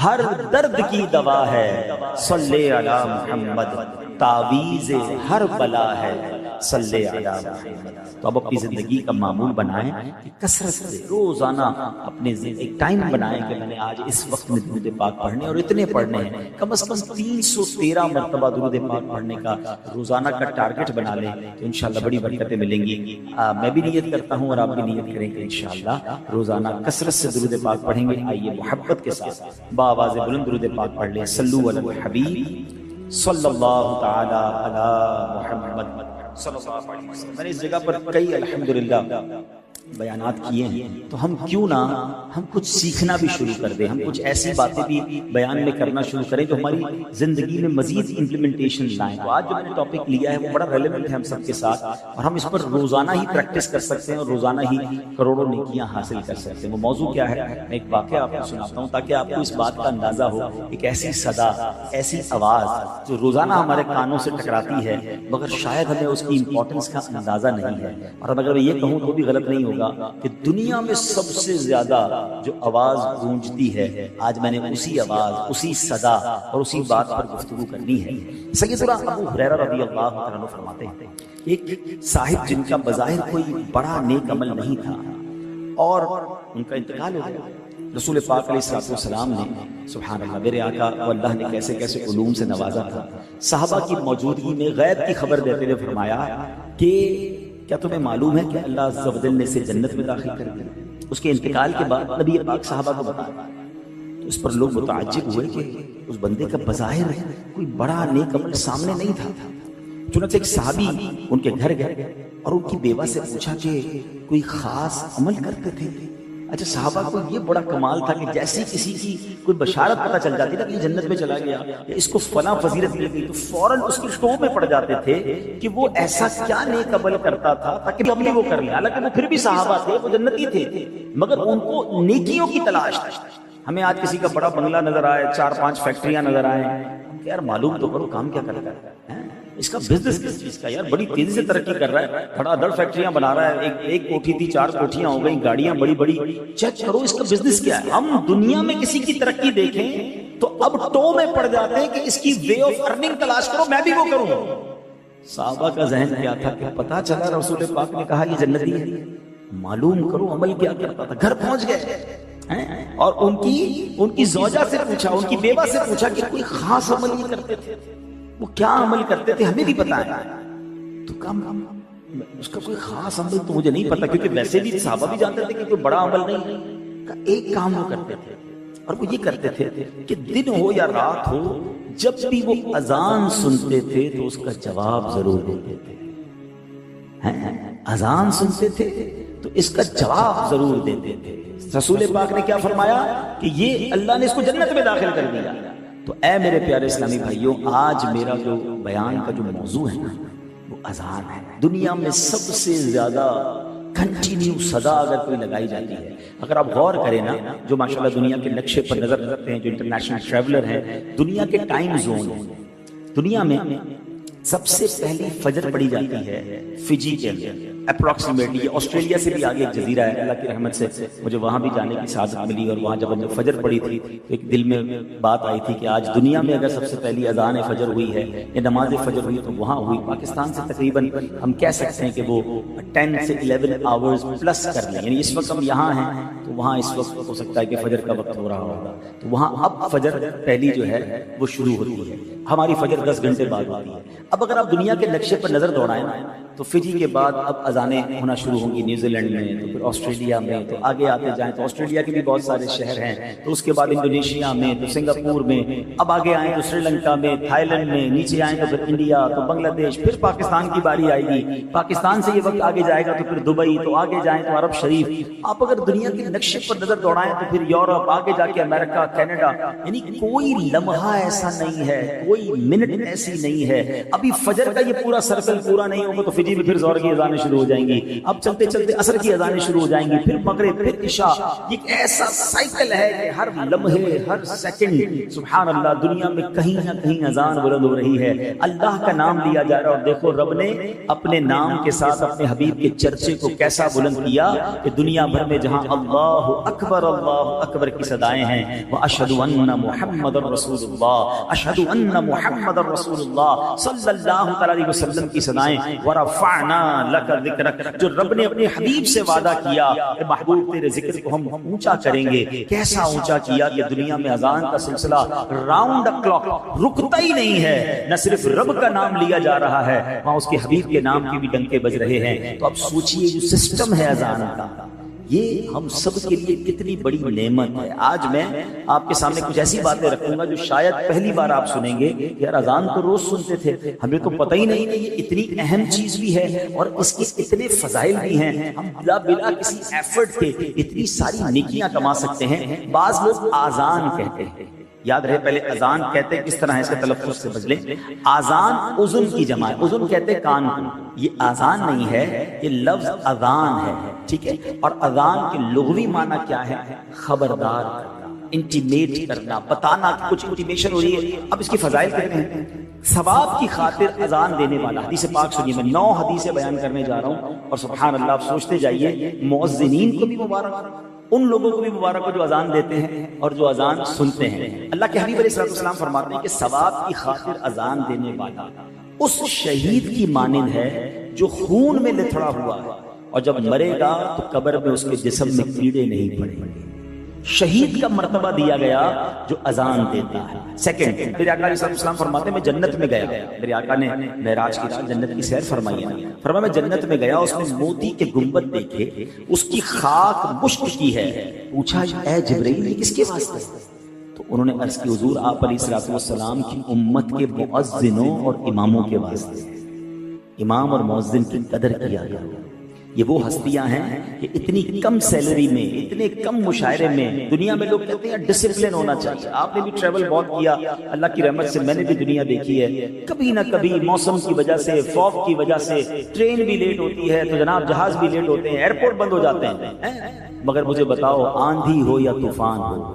ہر درد کی دوا ہے صلی علی محمد، تعویذ ہر بلا ہے صلی علی محمد. تو اب اپنی زندگی کا معمول بنائیں کہ کثرت سے روزانہ اپنے ایک ٹائم بنائیں کہ میں نے آج اس وقت میں درود پاک پڑھنے اور اتنے پڑھنے ہیں. کم از کم 313 مرتبہ درود پاک پڑھنے کا روزانہ کا ٹارگٹ بنا لیں تو انشاءاللہ بڑی برکتیں ملیں گی. میں بھی نیت کرتا ہوں اور آپ بھی نیت کریں کہ انشاءاللہ روزانہ کثرت سے درود پاک پڑھیں گے. آئیے محبت کے ساتھ بآواز بلند درود پاک پڑھ لیں. صلو علی الحبیب صلی اللہ تعالی علی محمد صلی اللہ علیہ وسلم. میں نے اس جگہ پر کئی الحمدللہ بیانات کیے ہیں، تو ہم کیوں نہ ہم کچھ سیکھنا بھی شروع کر دیں، ہم کچھ ایسی باتیں بھی بیان میں کرنا شروع کریں جو ہماری زندگی میں مزید امپلیمنٹیشن لائیں. تو آج جو میں نے ٹاپک لیا ہے وہ بڑا ریلیونٹ ہے ہم سب کے ساتھ، اور ہم اس پر روزانہ ہی پریکٹس کر سکتے ہیں اور روزانہ ہی کروڑوں نیکیاں حاصل کر سکتے ہیں. وہ موضوع کیا ہے میں ایک واقعہ آپ کو سناتا ہوں تاکہ آپ کو اس بات کا اندازہ ہو. ایک ایسی صدا، ایسی آواز جو روزانہ ہمارے کانوں سے ٹکراتی ہے مگر شاید ہمیں اس کی امپورٹنس کا اندازہ نہیں ہے. اور اب اگر میں یہ کہوں تو بھی غلط نہیں ہوگا کہ دنیا میں سب سے زیادہ جو آواز گونجتی ہے آج میں نے اسی آواز، اسی صدا اور اسی بات پر گفتگو کرنی ہے. سیدنا ابو ہریرہ رضی اللہ عنہ فرماتے ہیں ایک صاحب جن کا بظاہر کوئی بڑا نیک عمل نہیں تھا اور ان کا انتقال ہو گیا. رسول پاک علیہ السلام نے سبحان اللہ میرے آقا کو اللہ نے کیسے کیسے علوم سے نوازا تھا. صحابہ کی موجودگی میں غیب کی خبر دیتے ہوئے فرمایا کہ کیا تمہیں معلوم ہے کہ اللہ عز و جل نے اسے جنت میں داخل کر دیا. اس کے انتقال کے بعد نبی پاک صحابہ کو بتایا تو اس پر لوگ متعجب ہوئے کہ اس بندے کا بظاہر کوئی بڑا نیک عمل سامنے نہیں تھا. چنانچہ ایک صحابی ان کے گھر گئے اور ان کی بیوہ سے پوچھا کہ کوئی خاص عمل کرتے تھے. اچھا صحابہ کو یہ بڑا کمال تھا کہ جیسی کسی کی کوئی بشارت پتہ چل جاتی نا کہ یہ جنت میں چلا گیا یا اس کو فلاں فضیلت مل گئی تو فوراً اس کے ٹو میں پڑ جاتے تھے کہ وہ ایسا کیا نیک عمل کرتا تھا تاکہ ہم بھی وہ کر لیں. حالانکہ وہ پھر بھی صحابہ تھے، وہ جنتی تھے مگر ان کو نیکیوں کی تلاش تھی. ہمیں آج کسی کا بڑا بنگلہ نظر آئے، 4-5 فیکٹریاں نظر آئے، یار معلوم تو کرو کام کیا کرتا ہے. اس کا بزنس کس چیز کا یار؟ بڑی تیزی سے ترقی کر رہا ہے، دھڑا دھڑ فیکٹریاں بنا رہا ہے، ایک کوٹھی تھی 4 کوٹھیاں ہو گئی، گاڑیاں بڑی بڑی، چیک کرو اس کا بزنس کیا ہے۔ ہم دنیا میں کسی کی ترقی دیکھیں تو اب ٹو میں پڑ جاتے ہیں کہ اس کی وے آف ارننگ تلاش کرو، میں بھی وہ کروں۔ صحابہ کا ذہن کیا تھا کہ پتا چلا رسول پاک نے کہا یہ جنتی ہے، معلوم کرو عمل کیا کرتا تھا۔ گھر پہنچ گئے اور ان کی زوجہ سے پوچھا، ان کی بیوہ سے پوچھا کہ کوئی خاص عمل نہیں کرتے تھے، وہ کیا عمل کرتے تھے ہمیں بھی پتا ہے؟ تو کم اس کا کوئی خاص عمل تو مجھے نہیں پتا، کیونکہ ویسے بھی صحابہ بھی جانتے تھے کہ کوئی بڑا عمل نہیں، ایک کام وہ کرتے تھے اور وہ یہ کرتے تھے کہ دن ہو یا رات ہو جب بھی وہ اذان سنتے تھے تو اس کا جواب ضرور دیتے تھے۔ اذان سنتے تھے تو اس کا جواب ضرور دیتے تھے۔ رسول پاک نے کیا فرمایا کہ یہ اللہ نے اس کو جنت میں داخل کر دیا۔ تو اے میرے پیارے اسلامی بھائیوں، آج میرا جو بیان کا جو موضوع ہے نا وہ اذان ہے۔ دنیا میں سب سے زیادہ کنٹینیو صدا اگر کوئی لگائی جاتی ہے، اگر آپ غور کریں نا، جو ماشاءاللہ دنیا کے نقشے پر نظر رکھتے ہیں، جو انٹرنیشنل ٹریولر ہیں، دنیا کے ٹائم زون ہیں، دنیا میں سب سے پہلی فجر پڑی جاتی ہے فجی کے اندر اپروکسیمیٹلی۔ آسٹریلیا سے بھی آگے ایک جزیرہ ہے، اللہ کی رحمت سے مجھے وہاں بھی جانے کی سعادت ملی، اور وہاں جب ہم نے فجر پڑی تھی تو ایک دل میں بات آئی تھی کہ آج دنیا میں اگر سب سے پہلی اذان فجر ہوئی ہے یا نماز فجر ہوئی تو وہاں ہوئی۔ پاکستان سے تقریباً ہم کہہ سکتے ہیں کہ وہ 10 سے 11 آورز پلس کر لیں، یعنی اس وقت ہم یہاں ہیں تو وہاں اس وقت ہو سکتا ہے کہ فجر کا وقت ہو رہا ہوگا، تو وہاں اب فجر پہلی جو ہے وہ شروع ہوتی ہے، ہماری فجر 10 گھنٹے بعد ہوتی ہے۔ اب اگر آپ دنیا کے نقشے پر نظر دوڑائیں تو فجی کے بعد اب اذانیں ہونا شروع ہوں گی نیوزی لینڈ میں، تو پھر آسٹریلیا میں، تو آگے آتے جائیں تو آسٹریلیا کے بھی بہت سارے شہر ہیں، تو اس کے بعد انڈونیشیا میں، تو سنگاپور میں، اب آگے آئیں تو سری لنکا میں، تھائی لینڈ میں، نیچے آئیں تو پھر انڈیا، تو بنگلہ دیش، پھر پاکستان کی باری آئے گی، پاکستان سے یہ وقت آگے جائے گا تو پھر دبئی، تو آگے جائیں تو عرب شریف۔ آپ اگر دنیا کے نقشے پر نظر دوڑائیں تو پھر یورپ، آگے جا کے امریکہ، کینیڈا، یعنی کوئی لمحہ ایسا نہیں ہے، کوئی منٹ ایسی نہیں ہے ابھی فجر کا یہ پورا سرکل پورا نہیں ہوگا تو فجی میں پھر زہر کی اذانیں شروع ہو جائیں گی، اب چلتے چلتے عصر کی اذانیں شروع ہو جائیں گی، پھر مغرب، پھر عشاء۔ یہ ایک ایسا سائیکل ہے کہ ہر لمحے، ہر سیکنڈ سبحان اللہ دنیا میں کہیں نہ کہیں اذان بلند ہو رہی ہے، اللہ کا نام لیا جا رہا ہے۔ اور دیکھو رب نے اپنے نام کے ساتھ اپنے حبیب کے چرچے کو کیسا بلند کیا کہ دنیا بھر میں جہاں اللہ اکبر کی صدائیں ہیں، وَأَشْهَدُ أَنَّ مُحَمَّدًا رَسُولُ اللَّهِ، أَشْهَدُ أَنَّ مُحَمَّدًا رَسُولُ اللَّهِ صلی اللہ علیہ وسلم کی صدائیں، وَرَفَعْنَا لَكَ ذِكْرَكَ، جو رب نے اپنے حبیب سے وعدہ کیا کہ محبوب تیرے ذکر کو ہم اونچا کریں گے۔ کیسا اونچا کیا کہ دنیا میں اذان کا سلسلہ راؤنڈ دا کلاک رکتا ہی نہیں ہے، نہ صرف رب کا نام لیا جا رہا ہے، وہاں اس کے حبیب کے نام کی بھی ڈنکے بج رہے ہیں۔ تو اب سوچئے جو سسٹم ہے اذان کا، یہ ہم سب کے لیے کتنی بڑی نعمت ہے۔ آج میں آپ کے سامنے کچھ ایسی باتیں رکھوں گا جو شاید پہلی بار آپ سنیں گے کہ یار اذان تو روز سنتے تھے، ہمیں تو پتہ ہی نہیں کہ یہ اتنی اہم چیز بھی ہے اور اس کے اتنے فضائل بھی ہیں، ہم بلا کسی ایفرٹ کے اتنی ساری نیکیاں کما سکتے ہیں۔ بعض لوگ آذان کہتے ہیں، یاد رہے پہلے اذان کہتے کس طرح ہے، اس کے تلفظ سے بچ لیں۔ آذان اذن کی جمع ہے، اذن کہتے کان کو، یہ آذان نہیں ہے، یہ لفظ اذان ہے، ٹھیک ہے۔ اور اذان کے لغوی معنی کیا ہے؟ خبردار کرنا، انٹیمیٹ کرنا، بتانا کہ کچھ انٹیمیشن ہو رہی ہے۔ اب اس کی فضائل کہتے ہیں، ثواب کی خاطر اذان دینے والا، حدیث پاک سنیے، میں 9 حدیثیں بیان کرنے جا رہا ہوں، اور سبحان اللہ آپ سوچتے جائیے، مؤذنین کو بھی مبارک، ان لوگوں کو بھی مبارک ہو جو اذان دیتے ہیں اور جو اذان سنتے ہیں۔ اللہ کے حبیب علیہ السلام فرماتے ہیں کہ ثواب کی خاطر اذان دینے والا اس شہید کی مانند ہے جو خون میں لتھڑا ہوا ہے، اور جب مرے گا تو قبر میں اس کے جسم میں کیڑے نہیں پڑیں گے۔ شہید کا مرتبہ دیا گیا جو اذان دیتا ہے۔ سیکنڈ، میرے آقا علیہ السلام فرماتے ہیں میں جنت میں گیا، میرے آقا نے معراج کی رات جنت کی سیر فرمائی ہے، فرمایا میں جنت میں گیا، اس نے موتی کے گنبد دیکھے، اس کی خاک مشک کی ہے، پوچھا اے جبرائیل یہ کس کے واسطے؟ تو انہوں نے عرض کی حضور آپ علیہ السلام کی امت کے مؤذنوں اور اماموں کے واسطے، امام اور مؤذن کی قدر کیا گیا۔ یہ وہ ہستیاں ہیں کہ اتنی کم سیلری میں، اتنے کم مشاعرے میں، دنیا میں لوگ کہتے ہیں ڈسپلن ہونا چاہیے۔ آپ نے بھی ٹریول بہت کیا، اللہ کی رحمت سے میں نے بھی دنیا دیکھی ہے، کبھی نہ کبھی موسم کی وجہ سے، فوگ کی وجہ سے ٹرین بھی لیٹ ہوتی ہے تو جناب جہاز بھی لیٹ ہوتے ہیں، ایئرپورٹ بند ہو جاتے ہیں، مگر مجھے بتاؤ آندھی ہو یا طوفان ہو،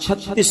36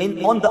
on the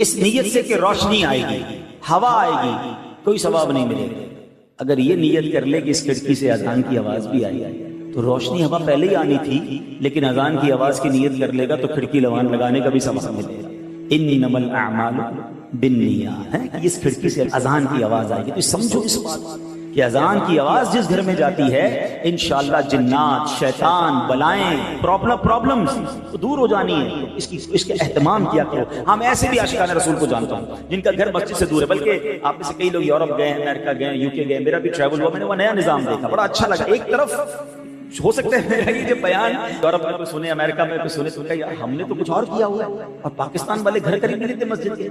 اس نیت سے کہ روشنی آئے گی، ہوا آئے گی، کوئی ثواب نہیں ملے گا۔ اگر یہ نیت کر لے کہ اس کھڑکی سے اذان کی آواز بھی آئی تو روشنی ہوا پہلے ہی آنی تھی، لیکن اذان کی آواز کی نیت کر لے گا تو کھڑکی لگانے کا بھی ثواب ملے گا۔ انما الاعمال بالنیات ہے کہ اس کھڑکی سے اذان کی آواز آئے گی، تو سمجھو اس بات کہ اذان کی آواز جس گھر میں جاتی ہے انشاءاللہ جنات، شیطان، بلائیں، پرابلمز دور ہو جانی ہے۔ اس کے اہتمام کیا کرو۔ ہم ایسے بھی عاشقان رسول کو جانتا ہوں جن کا گھر مسجد سے دور ہے، بلکہ آپ میں سے کئی لوگ یورپ گئے ہیں، امریکہ گئے ہیں، UK گئے، میرا بھی ٹریول ہوا، میں نے وہ نیا نظام دیکھا، بڑا اچھا لگا۔ ایک طرف ہو سکتا ہے میرا یہ بیان یورپ میں کوئی سنے، امریکہ میں کوئی سنے، تو یار ہم نے تو کچھ اور کیا ہوا ہے، اور پاکستان والے گھر قریب نہیں تھے مسجد کے۔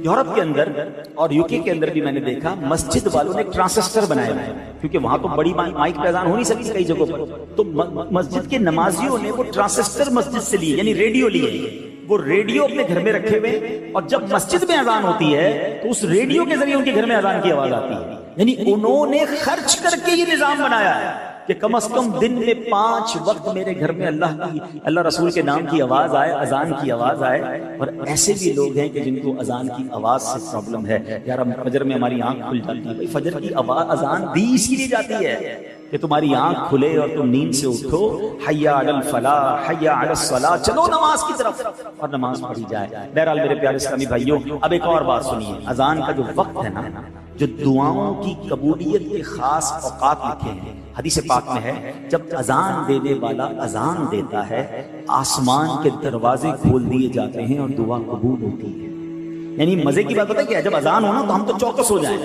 یورپ کے اندر اور UK کے اندر بھی میں نے دیکھا مسجد والوں نے ایک ٹرانسسٹر بنایا ہے، کیونکہ وہاں تو بڑی مائک پہ اذان ہو نہیں سکتی کئی جگہوں پر، تو مسجد کے نمازیوں نے وہ ٹرانسسٹر مسجد سے لیے، یعنی ریڈیو لیے، وہ ریڈیو اپنے گھر میں رکھے ہوئے، اور جب مسجد میں اذان ہوتی ہے تو اس ریڈیو کے ذریعے ان کے گھر میں اذان کی آواز آتی ہے۔ یعنی انہوں نے خرچ کر کے یہ نظام بنایا ہے کہ کم از کم دن میں 5 وقت میرے گھر میں اللہ رسول کے نام کی آواز آئے، اذان کی آواز آئے۔ اور ایسے بھی لوگ ہیں کہ جن کو اذان کی آواز سے پرابلم ہے، یار فجر میں ہماری آنکھ کھل جاتی ہے، فجر کی آواز اذان بھی اس لیے جاتی ہے کہ تمہاری آنکھ کھلے اور تم نیند سے اٹھو، حی علی الفلاح، حی علی الصلاۃ، چلو نماز کی طرف، اور نماز پڑھی جائے۔ بہرحال میرے پیارے اسلامی بھائیوں، اب ایک اور بات سنیے، اذان کا جو وقت ہے نا، جو دعاؤں کی قبولیت کے خاص اوقات لکھے ہیں، حدیث پاک میں ہے جب اذان دینے والا اذان دیتا ہے آسمان کے دروازے کھول دیے جاتے ہیں اور دعا قبول ہوتی ہے۔ یعنی مزے کی بات پتہ ہے کیا ہے، جب اذان ہونا تو ہم تو چوکس ہو جائیں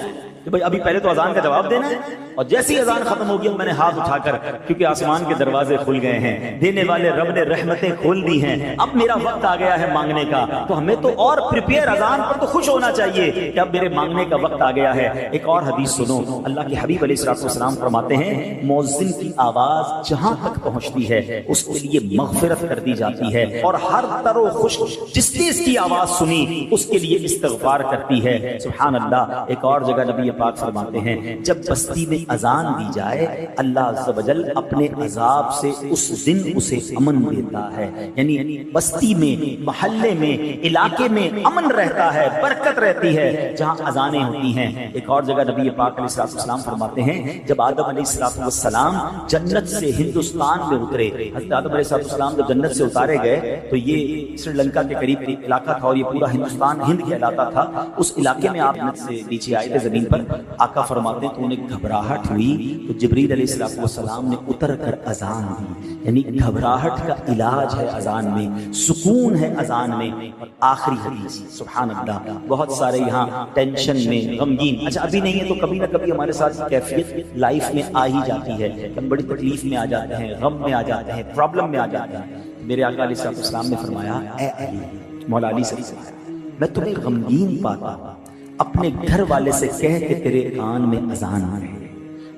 کہ بھائی ابھی پہلے تو اذان کا جواب دینا ہے، اور جیسے ہی اذان ختم ہو گیا میں نے ہاتھ اٹھا کر، کیونکہ آسمان کے دروازے کھل گئے ہیں، دینے والے رب نے رحمتیں کھول دی ہیں، اب میرا وقت آ گیا ہے مانگنے کا، تو ہمیں تو اور پریپیئر، اذان پر تو خوش ہونا چاہیے کہ اب میرے مانگنے کا وقت آ گیا ہے۔ ایک اور حدیث سنو، اللہ کے حبیب علیہ الصلوۃ والسلام فرماتے ہیں مؤذن کی آواز جہاں تک پہنچتی ہے اس کے لیے مغفرت کر دی جاتی ہے، اور ہر تر و خشک جس نے اس کی آواز سنی اس کے لیے استغفار کرتی ہے۔ سبحان اللہ۔ ایک اور جگہ نبی پاک فرماتے ہیں جب بستی میں اذان دی جائے اللہ عز و جل اپنے عذاب سے اس دن اسے امن دیتا ہے، یعنی بستی میں، محلے میں، علاقے میں امن رہتا ہے، برکت رہتی ہے جہاں اذانیں ہوتی ہیں۔ ایک اور جگہ نبی پاک علیہ السلام فرماتے ہیں جب آدم علیہ السلام جنت سے ہندوستان میں اترے، حضرت آدم علیہ السلام جب جنت سے اتارے گئے تو یہ سری لنکا کے قریب علاقہ تھا، اور یہ پورا ہندوستان ہند کا علاقہ تھا، اس علاقے میں آپ جنت سے نیچے آئے تھے زمین پر، آقا فرماتے ہیں تو انہیں گھبراہٹ ہوئی تو جبریل علیہ السلام نے اتر کر اذان دی، یعنی گھبراہٹ کا علاج ہے اذان میں، سکون ہے اذان میں۔ اور آخری حدیث، سبحان اللہ، بہت سارے یہاں ٹینشن میں، غمگین، اچھا ابھی نہیں ہے تو کبھی نہ کبھی ہمارے ساتھ کیفیت لائف میں آ ہی جاتی ہے، ہم بڑی تکلیف میں آ جاتے ہیں، غم میں آ جاتے ہیں، پرابلم میں آ جاتے ہیں۔ میرے آقا علیہ السلام نے فرمایا اے علی، مولا علی سے میں تمہیں غمگین پاتا، اپنے گھر والے سے کہہ کہ تیرے کان میں اذان آ رہے۔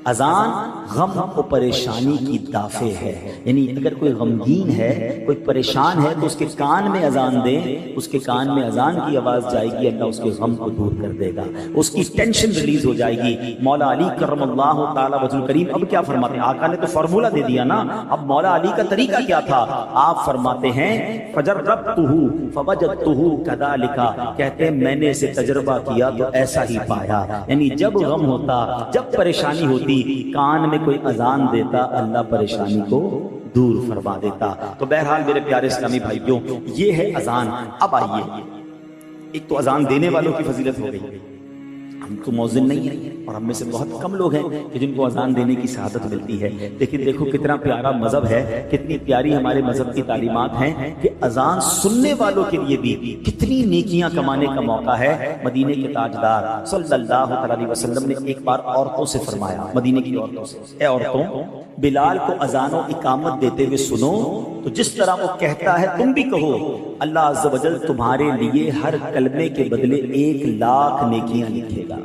اذان غم و پریشانی کی دافع ہے، یعنی اگر کوئی غمگین ہے، کوئی پریشان ہے تو اس کے کان میں اذان دیں، اس کے کان میں اذان کی آواز جائے گی، اللہ اس کے غم کو دور کر دے گا، اس کی ٹینشن ریلیز ہو جائے گی۔ مولا علی کرم اللہ تعالی وجہ الکریم اب کیا فرماتے ہیں، آقا نے تو فارمولہ دے دیا نا، اب مولا علی کا طریقہ کیا تھا، آپ فرماتے ہیں فجربتہ فوجدتہ کذالک، کہتے ہیں میں نے اسے تجربہ کیا تو ایسا ہی پایا، یعنی جب غم ہوتا، جب پریشانی ہوتی، کان میں کوئی اذان دیتا، اللہ پریشانی کو دور فرما دیتا۔ تو بہرحال میرے پیارے اسلامی بھائیوں، یہ ہے اذان۔ اب آئیے، ایک تو اذان دینے والوں کی فضیلت ہو گئی، ہم تو مؤذن نہیں ہیں اور ہم میں سے بہت کم لوگ ہیں کہ جن کو اذان دینے کی سعادت ملتی ہے، لیکن دیکھو کتنا پیارا مذہب ہے، کتنی پیاری ہمارے مذہب کی تعلیمات ہیں کہ اذان سننے والوں کے لیے بھی کتنی نیکیاں کمانے کا موقع ہے۔ مدینے کے تاجدار صلی اللہ علیہ وسلم نے ایک بار عورتوں سے فرمایا، مدینے کی عورتوں سے، اے عورتوں، بلال کو اذان و اقامت دیتے ہوئے سنو تو جس طرح وہ کہتا ہے تم بھی کہو، اللہ عز و جل تمہارے لیے ہر کلمے کے بدلے 1,00,000 نیکیاں لکھے گا،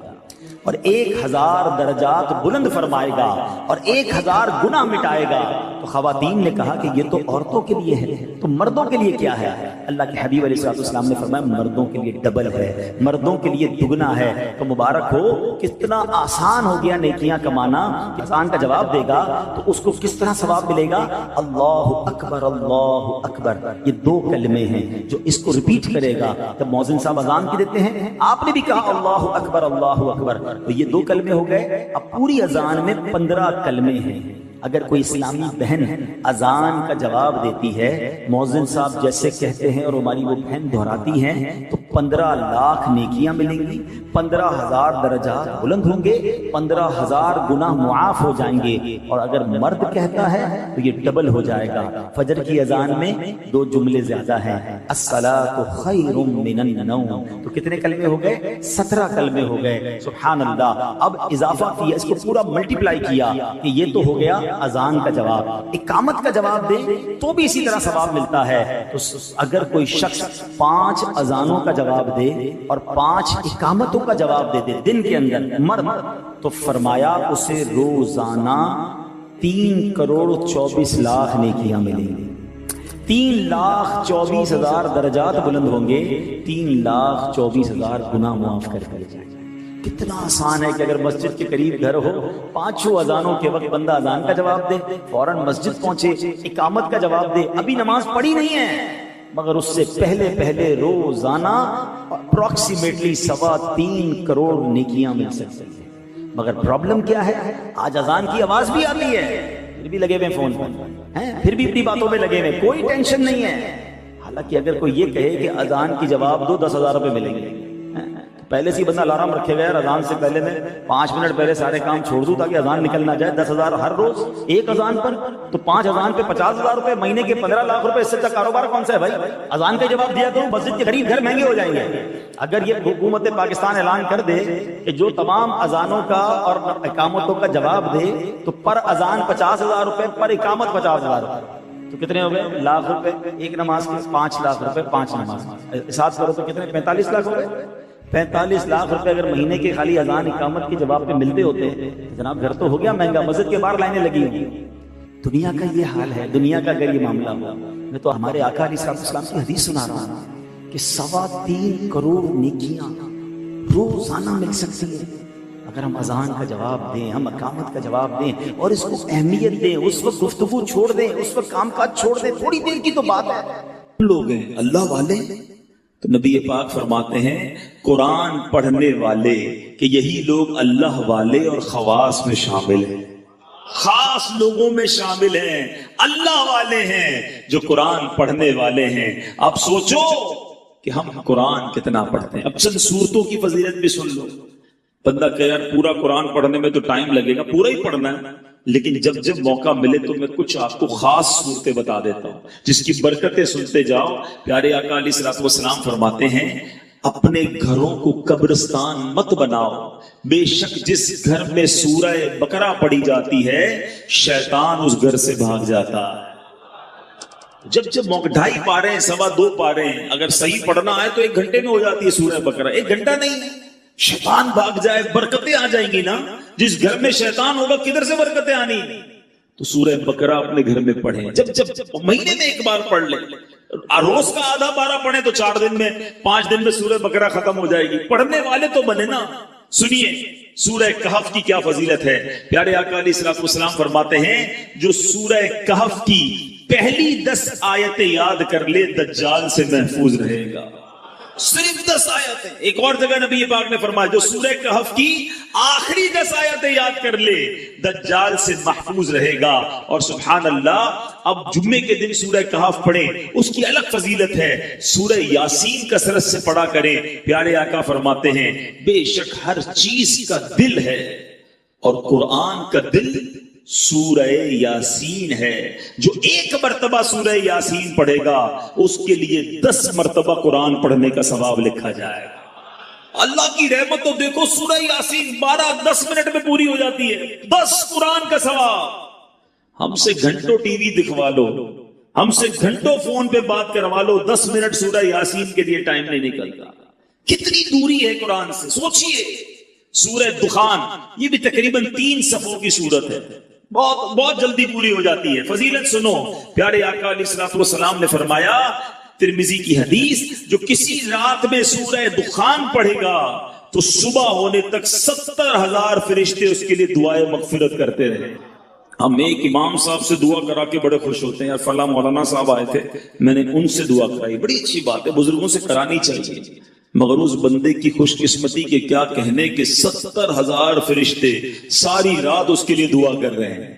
اور 1,000 درجات بلند فرمائے گا، اور 1,000 گناہ مٹائے گا۔ تو خواتین نے کہا کہ یہ تو عورتوں کے لیے ہے، تو مردوں کے لیے کیا ہے؟ اللہ کے حبیب علیہ السلام نے فرمایا مردوں کے لیے ڈبل ہے، مردوں کے لیے دگنا ہے۔ تو مبارک ہو، کتنا آسان ہو گیا نیکیاں کمانا۔ اذان کا جواب دے گا تو اس کو کس طرح ثواب ملے گا؟ اللہ اکبر اللہ اکبر، یہ دو کلمے ہیں جو اس کو ریپیٹ کرے گا جب مؤذن صاحب اذان کی دیتے ہیں۔ آپ نے بھی کہا اللہ اکبر اللہ اکبر، تو یہ دو کلمے ہو گئے۔ اب پوری اذان میں 15 کلمے ہیں۔ اگر کوئی اسلامی بہن اذان کا جواب دیتی ہے، مؤذن صاحب جیسے کہتے ہیں اور ہماری وہ بہن دہراتی ہیں، تو 15 لاکھ نیکیاں ملیں گی، 15,000 درجات بلند ہوں گے، 15,000 گناہ معاف ہو جائیں گے۔ اور اگر مرد کہتا ہے تو یہ ڈبل ہو جائے گا۔ فجر کی اذان میں 2 جملے زیادہ ہیں، الصلاۃ خیر من النوم، تو کتنے کلمے ہو گئے؟ 17 کلمے ہو گئے۔ سبحان اللہ۔ اب اضافہ کیا، اس کو پورا ملٹیپلائی کیا کہ یہ تو ہو گیا اذان کا جواب۔ اقامت کا جواب دے تو بھی اسی طرح ثواب ملتا ہے۔ تو اگر کوئی شخص 5 اذانوں کا جواب دے اور 5 اقامتوں کا جواب دے دے دن کے اندر مرد، تو فرمایا اسے روزانہ 3,24,00,000 نیکیاں ملیں گی، 3,24,000 درجات بلند ہوں گے، 3,24,000 گناہ معاف کر دیا جائے۔ کتنا آسان ہے کہ اگر مسجد کے قریب گھر ہو، 5 اذانوں کے وقت بندہ اذان کا جواب دے، فوراً مسجد پہنچے، اقامت کا جواب دے، ابھی نماز پڑھی نہیں ہے مگر اس سے پہلے روزانہ اپروکسیمیٹلی 3.25 کروڑ نیکیاں مل سکتی ہیں۔ مگر پرابلم کیا ہے؟ آج اذان کی آواز بھی آتی ہے، پھر بھی لگے ہوئے فون ہیں، پھر بھی اپنی باتوں میں لگے ہوئے، کوئی ٹینشن نہیں ہے۔ حالانکہ اگر کوئی یہ کہے کہ اذان کی جواب دو 10,000 روپے ملیں گے، پہلے سے بندہ الارم رکھے گیا، اذان سے پہلے میں 5 منٹ پہلے سارے کام چھوڑ دوں تاکہ اذان نکل نہ جائے، 10,000 ہر روز ایک اذان پر، تو 5 اذان پہ 50,000 روپے، مہینے کے 15 لاکھ روپے، اس سے اچھا کاروبار کون سا ہے بھائی؟ اذان کا جواب دیا کرو، مسجد کے قریب گھر مہنگے ہو جائیں گے۔ اگر یہ حکومت پاکستان اعلان کر دے کہ جو تمام اذانوں کا اور اقامتوں کا جواب دے تو پر اذان 50,000 روپے، پر اقامت 50,000 روپے، تو کتنے ہو گئے؟ لاکھ روپے ایک نماز کے، 5 لاکھ روپے 5 نماز، حساب کرو تو کتنے؟ 45 لاکھ ہو گئے۔ 45 لاکھ روپے اگر مہینے کے خالی اذان اقامت کے جواب پہ ملتے ہوتے جناب، گھر تو ہو گیا مہنگا، مسجد کے باہر لائنیں لگی ہوئی۔ دنیا کا یہ حال ہے، دنیا کا اگر یہ معاملہ ہوا، میں تو ہمارے آقا علیہ السلام کی حدیث سنا رہا ہوں کہ 3.25 کروڑ نیکیاں روزانہ مل سکتی ہیں اگر ہم اذان کا جواب دیں، ہم اقامت کا جواب دیں اور اس کو اہمیت دیں، اس وقت گفتگو چھوڑ دیں، اس وقت کام کاج چھوڑ دیں، تھوڑی دیر کی تو بات ہے۔ لوگ ہیں اللہ والے، تو نبی پاک فرماتے ہیں قرآن پڑھنے والے کہ یہی لوگ اللہ والے اور خواص میں شامل ہیں، خاص لوگوں میں شامل ہیں، اللہ والے ہیں جو قرآن پڑھنے والے ہیں۔ آپ سوچو کہ ہم قرآن کتنا پڑھتے ہیں۔ اب چند سورتوں کی فضیلت بھی سن لو۔ بندہ کہ یار پورا قرآن پڑھنے میں تو ٹائم لگے گا، پورا ہی پڑھنا ہے، لیکن جب جب موقع ملے تو میں کچھ آپ کو خاص صورتیں بتا دیتا ہوں جس کی برکتیں سنتے جاؤ۔ پیارے آقا علیہ الصلوۃ والسلام فرماتے ہیں اپنے گھروں کو قبرستان مت بناؤ، بے شک جس گھر میں سورہ بقرہ پڑھی جاتی ہے شیطان اس گھر سے بھاگ جاتا ہے۔ جب جب موقع 2.5 پارے 2.25 پارے اگر صحیح پڑھنا ہے تو 1 گھنٹے میں ہو جاتی ہے سورہ بقرہ، 1 گھنٹہ نہیں، شیطان بھاگ جائے، برکتیں آ جائیں گی نا۔ جس گھر میں شیطان ہوگا کدھر سے برکتیں آنی؟ تو سورہ بقرہ اپنے گھر میں پڑھیں، جب مہینے میں 1 بار پڑھ لیں، روز کا آدھا پارہ پڑھیں تو 4 دن میں 5 دن میں سورہ بقرہ ختم ہو جائے گی۔ پڑھنے والے تو بنے نا۔ سنیے سورہ کہف کی کیا فضیلت ہے۔ پیارے آقا علیہ الصلوۃ والسلام فرماتے ہیں جو سورہ کہف کی پہلی 10 آیتیں یاد کر لے دجال سے محفوظ رہے گا، صرف 10 آیتیں۔ ایک اور جگہ نبی پاک نے فرمایا جو سورہ کہف کی آخری 10 آیتیں یاد کر لے دجال سے محفوظ رہے گا۔ اور سبحان اللہ، اب جمعے کے دن سورہ کہف پڑھیں، اس کی الگ فضیلت ہے۔ سورہ یاسین کثرت سے پڑھا کریں۔ پیارے آقا فرماتے ہیں بے شک ہر چیز کا دل ہے اور قرآن کا دل سورہ یاسین ہے۔ جو 1 مرتبہ سورہ یاسین پڑھے گا اس کے لیے 10 مرتبہ قرآن پڑھنے کا ثواب لکھا جائے گا۔ اللہ کی رحمت تو دیکھو، سورہ یاسین 12-10 منٹ میں پوری ہو جاتی ہے، 10 قرآن کا ثواب۔ ہم سے گھنٹوں ٹی وی دکھوا لو، ہم سے گھنٹوں فون پہ بات کروا لو، 10 منٹ سورہ یاسین کے لیے ٹائم نہیں نکلتا۔ کتنی دوری ہے قرآن سے، سوچئے۔ سورہ دخان یہ بھی تقریباً 3 صفوں کی سورت ہے، بہت بہت جلدی پوری ہو جاتی ہے. فضیلت سنو، پیارے آقا علیہ الصلوۃ والسلام نے فرمایا، ترمذی کی حدیث، جو کسی رات میں سورہ دخان پڑھے گا تو صبح ہونے تک 70,000 فرشتے اس کے لیے دعائیں مغفرت کرتے رہے. ہم ایک امام صاحب سے دعا کرا کے بڑے خوش ہوتے ہیں، یار فلاں مولانا صاحب آئے تھے، میں نے ان سے دعا کرائی. بڑی اچھی بات ہے، بزرگوں سے کرانی چاہیے. مگر اس بندے کی خوش قسمتی کے کیا کہنے کہ 70,000 فرشتے ساری رات اس کے لیے دعا کر رہے ہیں.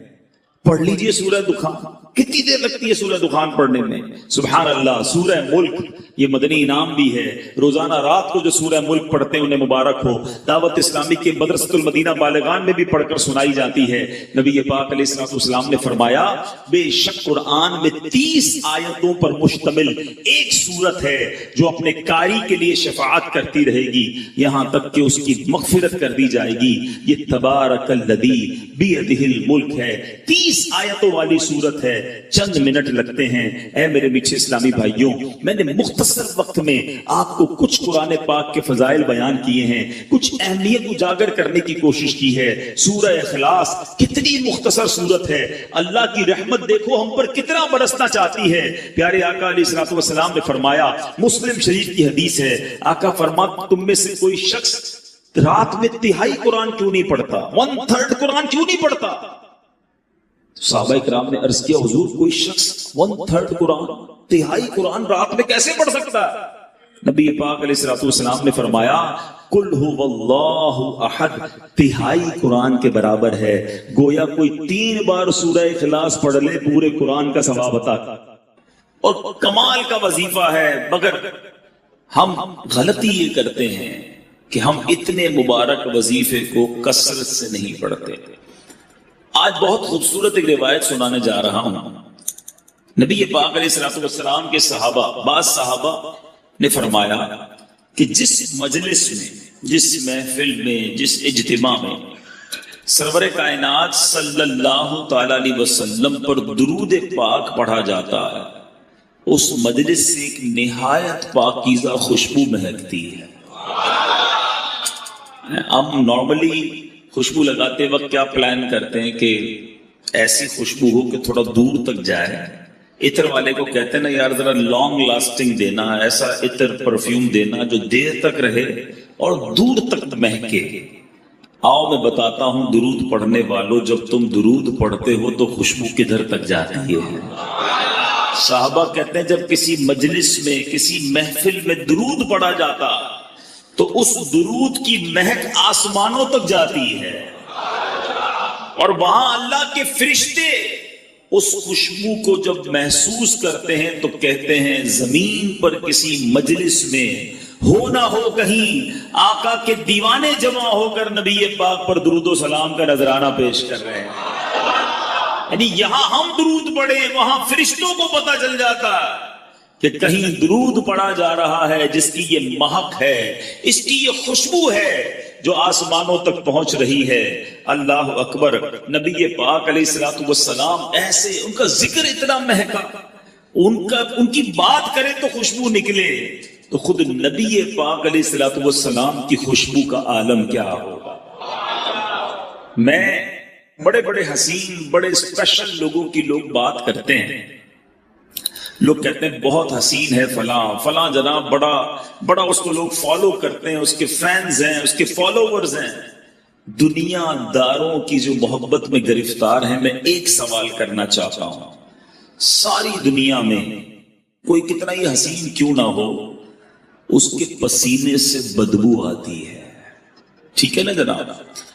پڑھ لیجئے سورہ دخان. کتنی دیر لگتی ہے سورہ دخان پڑھنے میں؟ سبحان اللہ. سورہ ملک یہ مدنی انعام بھی ہے. روزانہ رات کو جو سورہ ملک پڑھتے ہیں انہیں مبارک ہو. دعوت اسلامی کے مدرسۃ المدینہ بالغان میں بھی پڑھ کر سنائی جاتی ہے. نبی پاک علیہ الصلوۃ والسلام نے فرمایا، بے شک قرآن میں 30 آیتوں پر مشتمل ایک سورت ہے جو اپنے قاری کے لیے شفاعت کرتی رہے گی یہاں تک کہ اس کی مغفرت کر دی جائے گی. یہ تبارک الذی بیدہ الملک ہے. 30 آیتوں والی سورت ہے. چند منٹ لگتے ہیں. اے میرے میٹھے اسلامی بھائیوں، میں نے مختصر وقت میں آپ کو کچھ قرآن پاک کے فضائل بیان کیے ہیں، کچھ اہمیت اجاگر کرنے کی کوشش کی ہے. سورہ اخلاص کتنی مختصر سورت ہے. اللہ کی رحمت دیکھو ہم پر کتنا برسنا چاہتی ہے. پیارے آقا علیہ الصلوۃ والسلام نے فرمایا، مسلم شریف کی حدیث ہے، آقا فرماتے تم میں سے کوئی شخص رات میں تہائی قرآن کیوں نہیں پڑھتا، 1/3 قرآن کیوں نہیں پڑھتا؟ صحابہ کرام نے عرض کیا، حضور کوئی شخص 1/3 قرآن، تہائی قرآن رات میں کیسے پڑھ سکتا ہے؟ نبی پاک علیہ الصلوۃ والسلام نے فرمایا، قل هو اللہ احد، تہائی قرآن کے برابر ہے. گویا کوئی 3 بار سورہ اخلاص پڑھ لے پورے قرآن کا ثواب عطا. اور کمال کا وظیفہ ہے. مگر ہم غلطی یہ کرتے ہیں کہ ہم اتنے مبارک وظیفے کو کثرت سے نہیں پڑھتے. آج بہت خوبصورت ایک روایت سنانے جا رہا ہوں. نبی پاک علیہ الصلوۃ والسلام کے صحابہ، بعض صحابہ نے فرمایا کہ جس مجلس میں، جس محفل میں، جس اجتماع میں سرور کائنات صلی اللہ تعالی علیہ وسلم پر درود پاک پڑھا جاتا ہے، اس مجلس سے ایک نہایت پاکیزہ خوشبو مہکتی ہے. ہم نارملی خوشبو لگاتے وقت کیا پلان کرتے ہیں کہ ایسی خوشبو ہو کہ تھوڑا دور تک جائے. عطر والے کو کہتے ہیں نا یار ذرا لانگ لاسٹنگ دینا، ایسا عطر پرفیوم دینا جو دیر تک رہے اور دور تک مہکے. آؤ میں بتاتا ہوں درود پڑھنے والوں، جب تم درود پڑھتے ہو تو خوشبو کدھر تک جاتی ہے؟ صحابہ کہتے ہیں جب کسی مجلس میں، کسی محفل میں درود پڑھا جاتا تو اس درود کی مہک آسمانوں تک جاتی ہے، اور وہاں اللہ کے فرشتے اس خوشبو کو جب محسوس کرتے ہیں تو کہتے ہیں زمین پر کسی مجلس میں ہو نہ ہو کہیں آقا کے دیوانے جمع ہو کر نبی پاک پر درود و سلام کا نذرانہ پیش کر رہے ہیں. یعنی یہاں ہم درود پڑھیں، وہاں فرشتوں کو پتہ چل جاتا ہے کہ کہیں درود پڑھا جا رہا ہے جس کی یہ مہک ہے، اس کی یہ خوشبو ہے جو آسمانوں تک پہنچ رہی ہے. اللہ اکبر. نبی پاک علیہ الصلوۃ والسلام ایسے، ان کا ذکر اتنا مہکا، ان کی بات کرے تو خوشبو نکلے، تو خود نبی پاک علیہ الصلوۃ والسلام کی خوشبو کا عالم کیا ہوگا. میں بڑے بڑے حسین، بڑے اسپیشل لوگوں کی لوگ بات کرتے ہیں، لوگ کہتے ہیں بہت حسین ہے فلاں فلاں جناب، بڑا اس کو لوگ فالو کرتے ہیں، اس کے فینز ہیں، اس کے فالوورز ہیں. دنیا داروں کی جو محبت میں گرفتار ہیں، میں ایک سوال کرنا چاہتا ہوں، ساری دنیا میں کوئی کتنا ہی حسین کیوں نہ ہو، اس کے پسینے سے بدبو آتی ہے. ٹھیک ہے نا جناب؟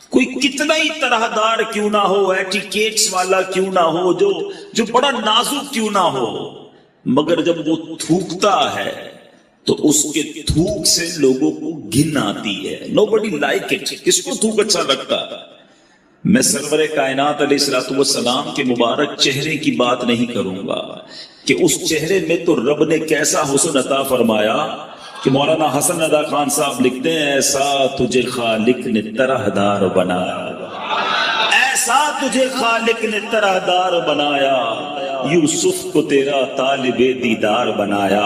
کوئی کتنا ہی طرح دار کیوں نہ ہو، ایٹیکیٹس والا کیوں نہ ہو، جو بڑا نازک کیوں نہ ہو، مگر جب وہ تھوکتا ہے تو اس کے تھوک سے لوگوں کو گھن آتی ہے. nobody like it. کس کو تھوک اچھا لگتا ہے؟ میں سرور کائنات علیہ الصلوۃ والسلام کے مبارک چہرے کی بات نہیں کروں گا کہ اس چہرے میں تو رب نے کیسا حسن عطا فرمایا کہ مولانا حسن ادا خان صاحب لکھتے ہیں، ایسا تجھے خالق نے طرح دار بنایا، ایسا تجھے خالق نے طرح دار بنایا، یوسف کو تیرا طالب دیدار بنایا.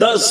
10,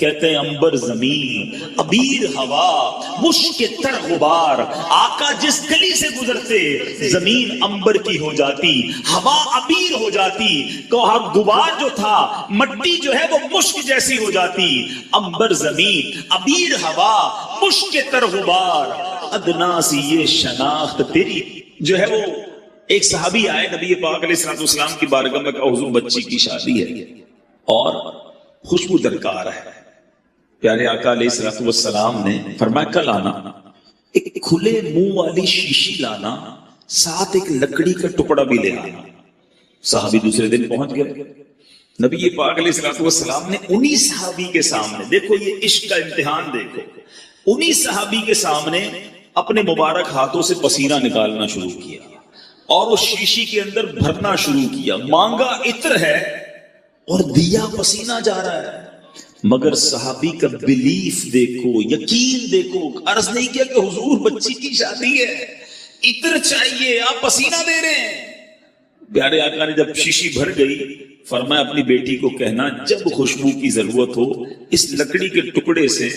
کہتے ہیں انبر زمین، ابیر ہوا، مشک تر غبار، آقا جس گلی سے گزرتے زمین انبر کی ہو جاتی، ہوا ابیر ہو جاتی، غبار جو تھا مٹی جو ہے وہ مشک جیسی ہو جاتی، انبر زمین، ابیر ہوا، مشک تر غبار، ادنا سی یہ شناخت تیری جو ہے وہ۔ ایک صحابی آئے نبی پاک علیہ الصلوۃ والسلام کی بارگاہ میں، کہا حضور بچی کی شادی ہے اور خوشبو درکار ہے۔ پیارے آقا علیہ الصلوۃ والسلام نے فرمایا کل آنا، ایک کھلے منہ والی شیشی لانا، ساتھ ایک لکڑی کا ٹکڑا بھی لے آنا۔ صحابی دوسرے دن پہنچ گئے، نبی پاک علیہ الصلوۃ والسلام نے انہی صحابی کے سامنے، دیکھو یہ عشق کا امتحان دیکھو، انہی صحابی کے سامنے اپنے مبارک ہاتھوں سے پسینہ نکالنا شروع کیا اور اس شیشی کے اندر بھرنا شروع کیا۔ مانگا عطر ہے اور دیا پسینہ جا رہا ہے، مگر صحابی کا بلیف دیکھو، یقین دیکھو، عرض نہیں کیا کہ حضور بچی کی شادی ہے، عطر چاہیے، آپ پسینہ دے رہے ہیں۔ پیارے آقا نے جب شیشی بھر گئی فرمایا اپنی بیٹی کو کہنا جب خوشبو کی ضرورت ہو اس لکڑی کے ٹکڑے سے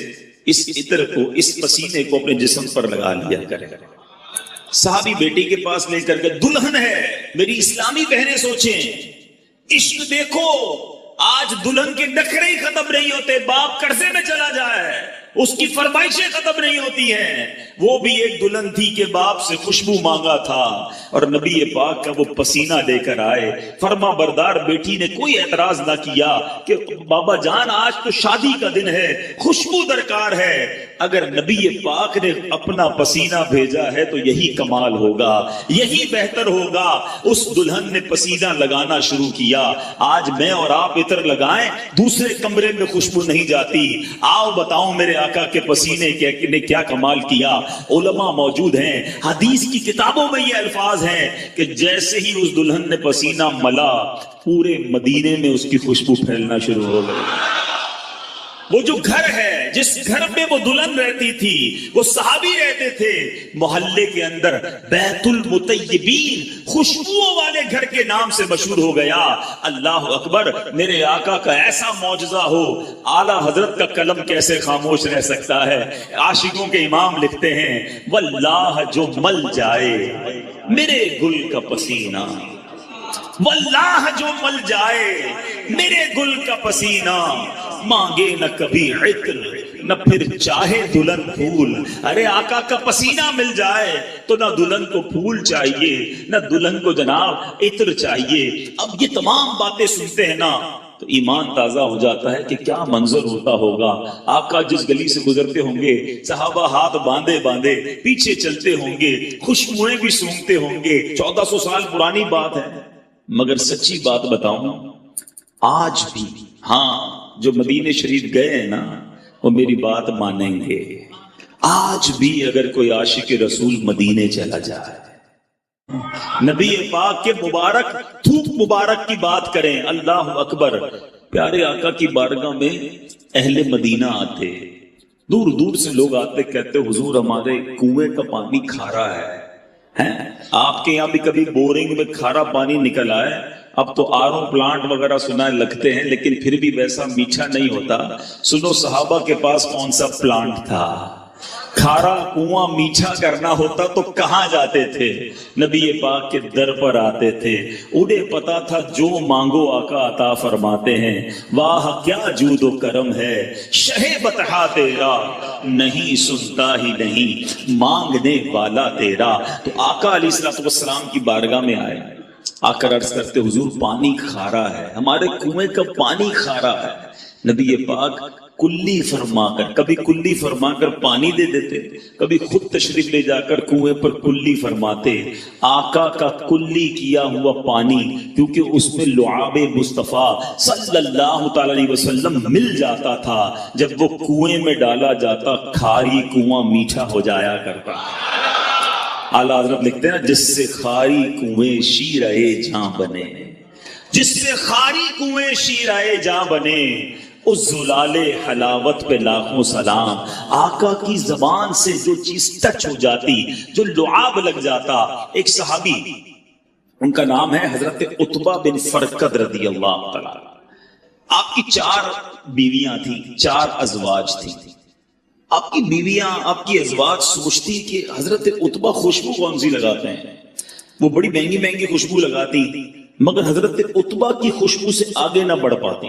اس عطر کو، اس پسینے کو اپنے جسم پر لگا لیا کرے۔ صحابی بیٹی کے پاس لے کر گئے، دلہن ہے، میری اسلامی بہنیں سوچیں، عشق دیکھو، آج دلہن کے نخرے ہی ختم نہیں ہوتے، باپ قرضے میں چلا جائے، اس کی فرمائشیں ختم نہیں ہوتی ہیں۔ وہ بھی ایک دلہن تھی کہ باپ سے خوشبو مانگا تھا اور نبی پاک کا وہ پسینہ دے کر آئے۔ فرما بردار بیٹی نے کوئی اعتراض نہ کیا کہ بابا جان آج تو شادی کا دن ہے، خوشبو درکار ہے۔ اگر نبی پاک نے اپنا پسینہ بھیجا ہے تو یہی کمال ہوگا، یہی بہتر ہوگا۔ اس دلہن نے پسینہ لگانا شروع کیا۔ آج میں اور آپ عطر لگائیں، دوسرے کمرے میں خوشبو نہیں جاتی۔ آؤ بتاؤں میرے آقا کے پسینے نے کیا کمال کیا۔ علماء موجود ہیں، حدیث کی کتابوں میں یہ الفاظ ہیں کہ جیسے ہی اس دلہن نے پسینہ ملا پورے مدینے میں اس کی خوشبو پھیلنا شروع ہو گئی۔ وہ جو گھر ہے، جس گھر میں وہ دلہن رہتی تھی، وہ صحابی رہتے تھے، محلے کے اندر بیت المطیبین، خوشبوؤں والے گھر کے نام سے مشہور ہو گیا۔ اللہ اکبر، میرے آقا کا ایسا معجزہ ہو، اعلیٰ حضرت کا قلم کیسے خاموش رہ سکتا ہے۔ عاشقوں کے امام لکھتے ہیں واللہ جو مل جائے میرے گل کا پسینہ، واللہ جو مل جائے میرے گل کا پسینہ، مانگے نہ کبھی عطر نہ پھر چاہے دلہن پھول۔ ارے آقا کا پسینہ مل جائے تو نہ دلہن کو پھول چاہیے، نہ دلہن کو جناب عطر چاہیے۔ اب یہ تمام باتیں سنتے ہیں نا تو ایمان تازہ ہو جاتا ہے کہ کیا منظر ہوتا ہوگا۔ آقا جس گلی سے گزرتے ہوں گے، صحابہ ہاتھ باندھے باندھے پیچھے چلتے ہوں گے، خوشبوئیں بھی سونگتے ہوں گے۔ 1400 سال پرانی بات ہے، مگر سچی بات بتاؤں آج بھی، ہاں جو مدینے شریف گئے ہیں نا وہ میری بات مانیں گے، آج بھی اگر کوئی عاشق رسول مدینے چلا جائے، نبی پاک کے مبارک تھوک مبارک کی بات کریں، اللہ اکبر، پیارے آقا کی بارگاہ میں اہل مدینہ آتے، دور دور سے لوگ آتے، کہتے حضور ہمارے کنویں کا پانی کھارا ہے۔ آپ کے یہاں بھی کبھی بورنگ میں کھارا پانی نکل آئے؟ اب تو آر او پلانٹ وغیرہ سنا لگتے ہیں لیکن پھر بھی ویسا میٹھا نہیں ہوتا۔ سنو صحابہ کے پاس کون سا پلانٹ تھا؟ کھارا کنواں میٹھا کرنا ہوتا تو کہاں جاتے تھے؟ نبی پاک کے در پر آتے تھے، انہیں پتا تھا جو مانگو آقا عطا فرماتے ہیں۔ واہ کیا جود و کرم ہے شہ بطحا تیرا، نہیں سنتا ہی نہیں مانگنے والا تیرا۔ تو آقا علیہ الصلوۃ والسلام کی بارگاہ میں آئے، آ کر عرض کرتے حضور پانی کھارا ہے، ہمارے کنویں کا پانی کھارا ہے۔ نبی پاک کلی فرما کر، کبھی کلی فرما کر پانی دے دیتے، کبھی خود تشریف لے جا کر کنویں پر کلی فرماتے۔ آقا کا کلی کیا ہوا پانی، کیونکہ اس میں لعاب مصطفیٰ صلی اللہ تعالی علیہ وسلم مل جاتا تھا، جب وہ کنویں میں ڈالا جاتا کھاری کنواں میٹھا ہو جایا کرتا۔ اعلیٰ حضرت لکھتے ہیں جس سے خاری کنویں شیرے جاں بنے، جس سے خاری کنویں شیرے جاں بنے، اس زلال حلاوت پہ لاکھوں سلام۔ آقا کی زبان سے جو چیز ٹچ ہو جاتی، جو لعاب لگ جاتا۔ ایک صحابی، ان کا نام ہے حضرت عتبہ بن فرقد رضی اللہ تعالی، آپ کی 4 بیویاں تھیں، 4 ازواج تھیں. آپ کی بیویاں، آپ کی ازواج سوچتی کہ حضرت عتبہ خوشبو کون سی لگاتے ہیں. وہ بڑی مہنگی مہنگی خوشبو لگاتی، مگر حضرت عتبہ کی خوشبو سے آگے نہ بڑھ پاتی.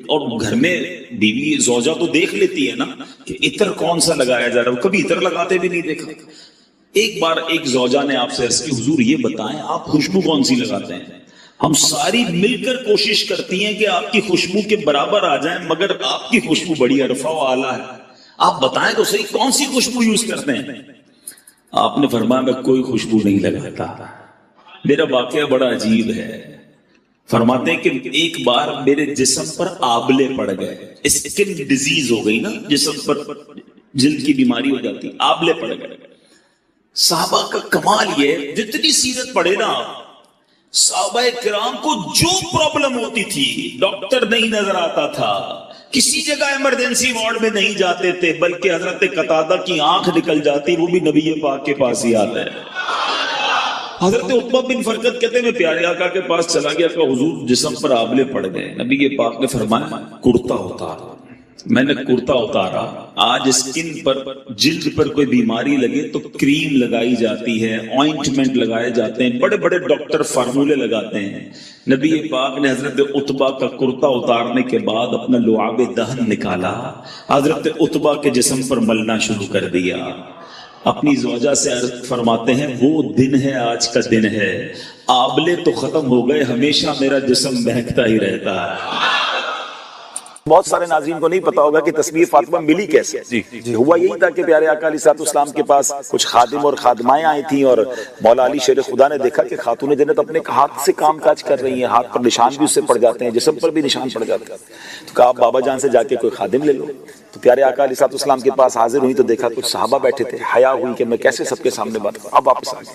اور گھر میں بیوی زوجہ تو دیکھ لیتی ہے نا کہ عطر کون سا لگایا جا رہا ہے، کبھی عطر لگاتے بھی نہیں دیکھا. ایک بار ایک زوجہ نے آپ سے عرض کی حضور یہ بتائیں آپ خوشبو کون سی لگاتے ہیں؟ ہم ساری مل کر کوشش کرتی ہیں کہ آپ کی خوشبو کے برابر آ جائیں، مگر آپ کی خوشبو بڑی عرفہ و اعلیٰ ہے، آپ بتائیں تو صحیح کون سی خوشبو یوز کرتے ہیں؟ آپ نے فرمایا میں کوئی خوشبو نہیں لگاتا. میرا واقعہ بڑا عجیب ہے. فرماتے ہیں کہ ایک بار میرے جسم پر آبلے پڑ گئے، اسکن ڈیزیز ہو گئی نا، جسم پر جلد کی بیماری ہو جاتی، آبلے پڑ گئے. صحابہ کا کمال یہ، جتنی سیرت پڑھے نا صحابہ کرام کو جو پرابلم ہوتی تھی ڈاکٹر نہیں نظر آتا تھا، کسی جگہ ایمرجنسی وارڈ میں نہیں جاتے تھے، بلکہ حضرت قتادہ کی آنکھ نکل جاتی، وہ بھی نبی پاک کے پاس ہی آتا ہے. حضرت عتبہ بن فرقد کہتے ہیں میں پیارے آقا کے پاس چلا گیا کہ حضور جسم پر آبلے پڑ گئے. نبی پاک نے فرمایا کرتا اتارا. میں نے کرتا اتارا. آج اسکن پر جلد پر کوئی بیماری لگے تو کریم لگائی جاتی ہے، آئنٹمنٹ لگائے جاتے ہیں، بڑے بڑے ڈاکٹر فارمولے لگاتے ہیں. نبی پاک نے حضرت عتبہ کا کرتا اتارنے کے بعد اپنا لعاب دہن نکالا، حضرت عتبہ کے جسم پر ملنا شروع کر دیا. اپنی زوجہ سے عرض فرماتے ہیں وہ دن ہے، آج کا دن ہے، آبلے تو ختم ہو گئے، ہمیشہ میرا جسم مہکتا ہی رہتا ہے. بہت سارے ناظرین کو نہیں پتا ہوگا کہ تصویر فاطمہ ملی کیسے. ہوا یہی تھا کہ پیارے آقا علیہ السلام کے پاس کچھ خادم اور خادمائیں آئی تھیں، اور مولا علی شیر خدا نے دیکھا کہ خاتون جنت اپنے ہاتھ سے کام کاج کر رہی ہیں، ہاتھ پر نشان بھی اس سے پڑ جاتے ہیں، جسم پر بھی نشان پڑ جاتے ہیں. تو کہا آپ بابا جان سے جا کے کوئی خادم لے لو. تو پیارے آقا علیہ السلام کے پاس حاضر ہوئی تو دیکھا کچھ صحابہ بیٹھے تھے. حیا ہوئی کہ میں کیسے سب کے سامنے بات کروں. اب واپس آ گئے.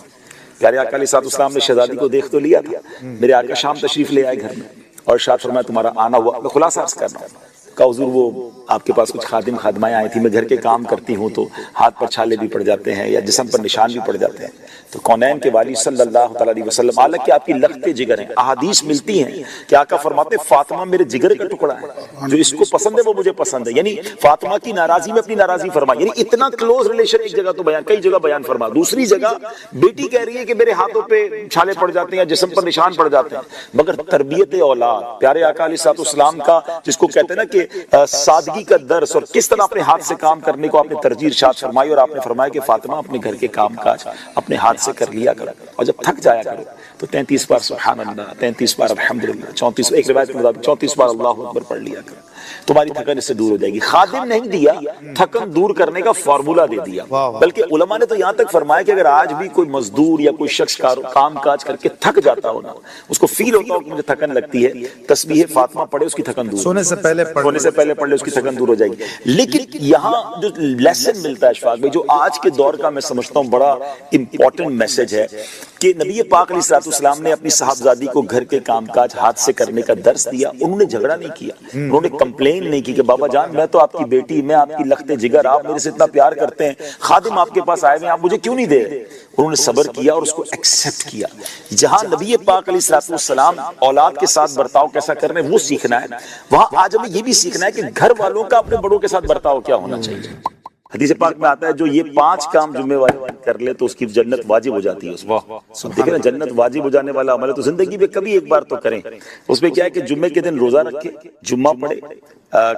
پیارے آقا علیہ السلام نے شہزادی کو دیکھ تو لیا تھا. میرے آقا شام تشریف لے آئے گھر میں اور ارشاد فرمایا تمہارا آنا ہوا. میں خلاصہ عرض کرنا ہوں. کہا حضور وہ آپ کے پاس کچھ خادم خادمائیں آئی تھی، میں گھر کے کام کرتی ہوں تو ہاتھ پر چھالے بھی پڑ جاتے ہیں یا جسم پر نشان بھی پڑ جاتے ہیں. تو کونین کے والی صلی اللہ تعالی علیہ وسلم، حالانکہ آپ کی لخت جگر ہیں، احادیث ملتی ہیں کہ آقا فرماتے فاطمہ میرے جگر کا ٹکڑا ہے، جو اس کو پسند ہے وہ مجھے پسند ہے. یعنی فاطمہ کی ناراضی میں اپنی ناراضی فرمائی، یعنی اتنا کلوز ریلیشن ایک جگہ تو بیان، کئی جگہ بیان فرما. دوسری جگہ بیٹی کہہ رہی ہے کہ میرے ہاتھوں پہ چھالے پڑ جاتے ہیں یا جسم پر نشان پڑ جاتے ہیں، مگر تربیت اولاد پیارے آقا علیہ السلام کا جس کو کہتے ہیں نا کہ سادگی کا درس، اور کس طرح اپنے ہاتھ سے کام کرنے کو آپ نے ترجیح ارشاد فرمائی. اور آپ نے فرمایا کہ فاطمہ اپنے گھر کے کام کاج اپنے ہاتھ سے کر لیا کرو، اور جب تھک جایا کرو تو 33 بار سبحان اللہ، 33 بار الحمدللہ، 34 ایک روایت کے مطابق 34 بار اللہ اکبر پڑھ لیا کرو، تمہاری تھکن اس سے دور ہو جائے گی. خادم نہیں دیا، تھکن دور کرنے کا فارمولہ دے دیا. بلکہ علماء نے تو یہاں تک فرمایا کہ اگر آج بھی کوئی مزدور یا کوئی شخص کام کاج کر کے تھک جاتا ہو نا، اس کو فیل ہوتا ہو کہ مجھے تھکن لگتی ہے، تسبیح فاطمہ پڑھے اس کی تھکن دور، سونے سے پہلے پڑھ لے اس کی تھکن دور ہو جائے گی. لیکن یہاں جو لیسن ملتا ہے اشفاق بھائی، جو آج کے دور کا میں سمجھتا ہوں بڑا امپورٹنٹ میسج ہے، کہ نبی پاک علیہ السلام نے اپنی صاحبزادی کو گھر کے کام کاج ہاتھ سے کرنے کا درس دیا. انہوں نے جھگڑا نہیں کیا، انہوں نے کمپلین نہیں کی کہ بابا جان میں تو آپ کی بیٹی، میں آپ کی لخت جگر، آپ میرے سے اتنا پیار کرتے ہیں، خادم آپ کے پاس آئے ہوئے ہیں، آپ مجھے کیوں نہیں دے رہے؟ انہوں نے صبر کیا اور اس کو ایکسپٹ کیا. جہاں نبی پاک علیہ السلام اولاد کے ساتھ برتاؤ کیسا کرنے وہ سیکھنا ہے، وہاں آج ہمیں یہ بھی سیکھنا ہے کہ گھر والوں کا اپنے بڑوں کے ساتھ برتاؤ کیا ہونا چاہیے. حدیث پاک میں آتا ہے جو یہ 5 کام ذمہ واری کر لے تو اس کی جنت واجب ہو جاتی ہے. اس میں دیکھیں نا، جنت واجب ہو جانے والا عمل ہے تو زندگی میں کبھی ایک بار تو کریں. اس میں کیا ہے کہ جمعے کے دن روزہ رکھے، جمعہ پڑھے،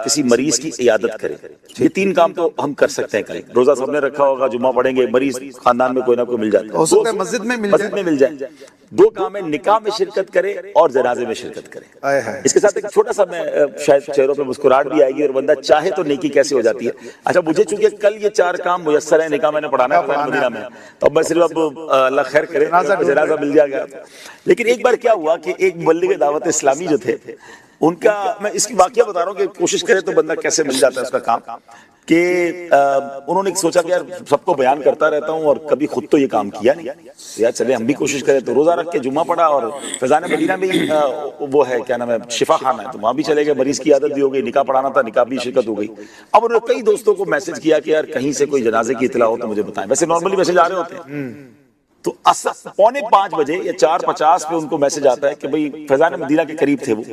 کسی مریض کی عیادت کرے. یہ 3 کام تو ہم کر سکتے ہیں کریں. روزہ سب نے رکھا ہوگا، جمعہ پڑھیں گے، مریض خاندان میں کوئی نہ کوئی مل جاتا ہے، مسجد میں مل جائے. 2 کام ہے، نکاح میں شرکت کرے اور جنازے میں شرکت کرے. اس کے ساتھ ایک چھوٹا سا، میں شاید چہروں پہ مسکراہٹ بھی آئے گی اور بندہ چاہے تو نیکی کیسے ہو جاتی ہے. اچھا مجھے چونکہ کل یہ 4 کام میسر ہیں، نکاح میں نے پڑھانا ہے مدینہ میں، تو اب میں صرف اللہ خیر کرے جنازہ مل جائے گا. لیکن ایک بار کیا ہوا کہ ایک مبلغ دعوت اسلامی جو تھے، ان کا میں اس کی واقعہ بتا رہا ہوں کہ کوشش کرے تو بندہ کیسے مل جاتا ہے اس کا کام. کہ انہوں نے سوچا کہ یار سب کو بیان کرتا رہتا ہوں اور کبھی خود تو یہ کام کیا نہیں، یار چلے ہم بھی کوشش کریں. تو روزہ رکھ کے جمعہ پڑھا، اور فیضان مدینہ میں وہ ہے کیا نام ہے شفا خانہ ہے، تو وہاں بھی چلے گئے، مریض کی عادت بھی ہو گئی، نکاح پڑھانا تھا، نکاح بھی شرکت ہو گئی. اب انہوں نے کئی دوستوں کو میسج کیا کہ یار کہیں سے کوئی جنازے کی اطلاع ہو تو مجھے بتائیں. ویسے نارملی میسج آ رہے ہوتے ہیں. تو 4:45 بجے یا 4:50 پہ ان کو میسج آتا ہے کہ بھئی فیضان مدینہ کے قریب تھے وہ،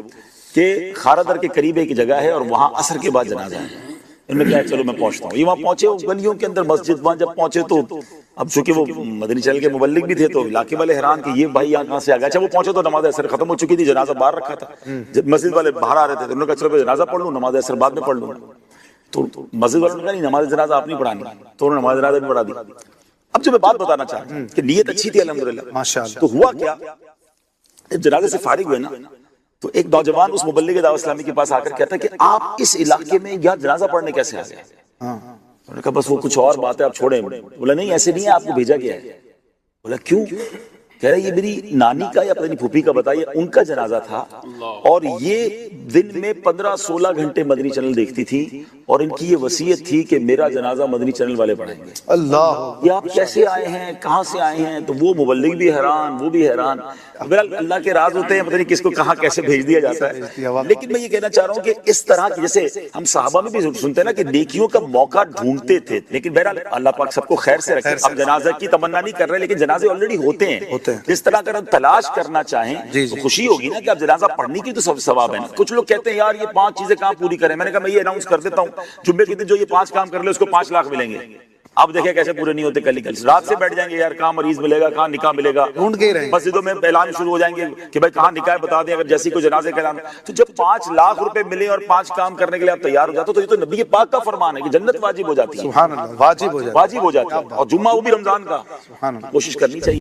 کہ خاردر کے قریب ایک جگہ ہے اور وہاں عصر کے بعد جنازہ ہے. انہوں نے کہا چلو میں پہنچتا ہوں. یہ وہاں پہنچے, وہ گلیوں کے اندر مسجد, وہاں جب پہنچے تو اب چونکہ وہ مدنی چینل کے مبلغ بھی تھے تو علاقے والے حیران کہ یہ بھائی یہاں کہاں سے آ گیا. اچھا وہ پہنچے تو نماز عصر ختم ہو چکی تھی, جنازہ باہر رکھا تھا. جب مسجد والے باہر آ رہے تھے تو انہوں نے کہا چلو میں جنازہ پڑھ لوں, نماز عصر بعد میں پڑھ لوں. تو مسجد والوں نے کہا نہیں, نماز جنازہ آپ نہیں پڑھانی, تو انہوں نے نماز جنازہ بھی پڑھا دی. اب جو میں بات بتانا چاہتا ہوں کہ نیت اچھی تھی الحمدللہ, ماشاءاللہ. تو ہوا کیا, جب جنازے سے فارغ ہوئے نا تو ایک نوجوان اس مبلغ دعوت اسلامی کے پاس آ کر کہتا ہے کہ آپ اس علاقے میں یہاں جنازہ پڑھنے کیسے آ گئے؟ انہوں نے کہا بس وہ کچھ اور بات ہے, آپ چھوڑیں. بولا نہیں ایسے نہیں ہے, آپ کو بھیجا گیا ہے. بولا کیوں؟ کہہ رہے یہ میری نانی کا یا پتہ نہیں پھوپھی کا بتائیے, ان کا جنازہ تھا اور یہ دن میں 15-16 گھنٹے مدنی چینل دیکھتی تھی اور ان کی یہ وصیت تھی کہ میرا جنازہ مدنی چینل والے پڑھائیں گے. اللہ, یہ آپ کیسے آئے ہیں, کہاں سے آئے ہیں؟ تو وہ مبلغ بھی حیران, وہ بھی حیران. بہرحال اللہ کے راز ہوتے ہیں, پتہ نہیں کس کو کہاں کیسے بھیج دیا جاتا ہے. لیکن میں یہ کہنا چاہ رہا ہوں کہ اس طرح کی, جیسے ہم صحابہ میں بھی سنتے ہیں نا کہ نیکیوں کا موقع ڈھونڈتے تھے, لیکن بہرحال اللہ پاک سب کو خیر سے رکھے. اب جنازہ کی تمنا نہیں کر رہے, لیکن جنازے آلریڈی ہوتے ہیں. جس طرح اگر ہم تلاش کرنا چاہیں تو خوشی ہوگی نا کہ اب جنازہ پڑھنے کی تو سب ثواب ہے نا. کچھ لوگ کہتے ہیں یار یہ 5 چیزیں کہاں پوری کریں. میں نے کہا میں یہ اناؤنس کر دیتا ہوں, جمعے کے دن جو یہ 5 کام کر لے اس کو 5 لاکھ ملیں گے. اب دیکھیں کیسے پورے نہیں ہوتے, کل رات سے بیٹھ جائیں گے یار کہاں مریض ملے گا, کہاں نکاح ملے گا, ڈھونڈ کے رہیں. مسجدوں میں اعلان شروع ہو جائیں گے کہ بھائی کہاں نکاح بتا دیں, اگر جیسی کوئی جنازے کا اعلان. تو جب 5 لاکھ روپے ملے اور 5 کام کرنے کے لیے آپ تیار ہو جاتے تو یہ تو نبی پاک کا فرمان ہے کہ جنت واجب ہو جاتی ہے. سبحان اللہ, واجب ہو جاتا ہے, واجب ہو جاتا ہے, اور جمعہ وہ بھی رمضان کا. سبحان اللہ. کوشش کرنی چاہیے.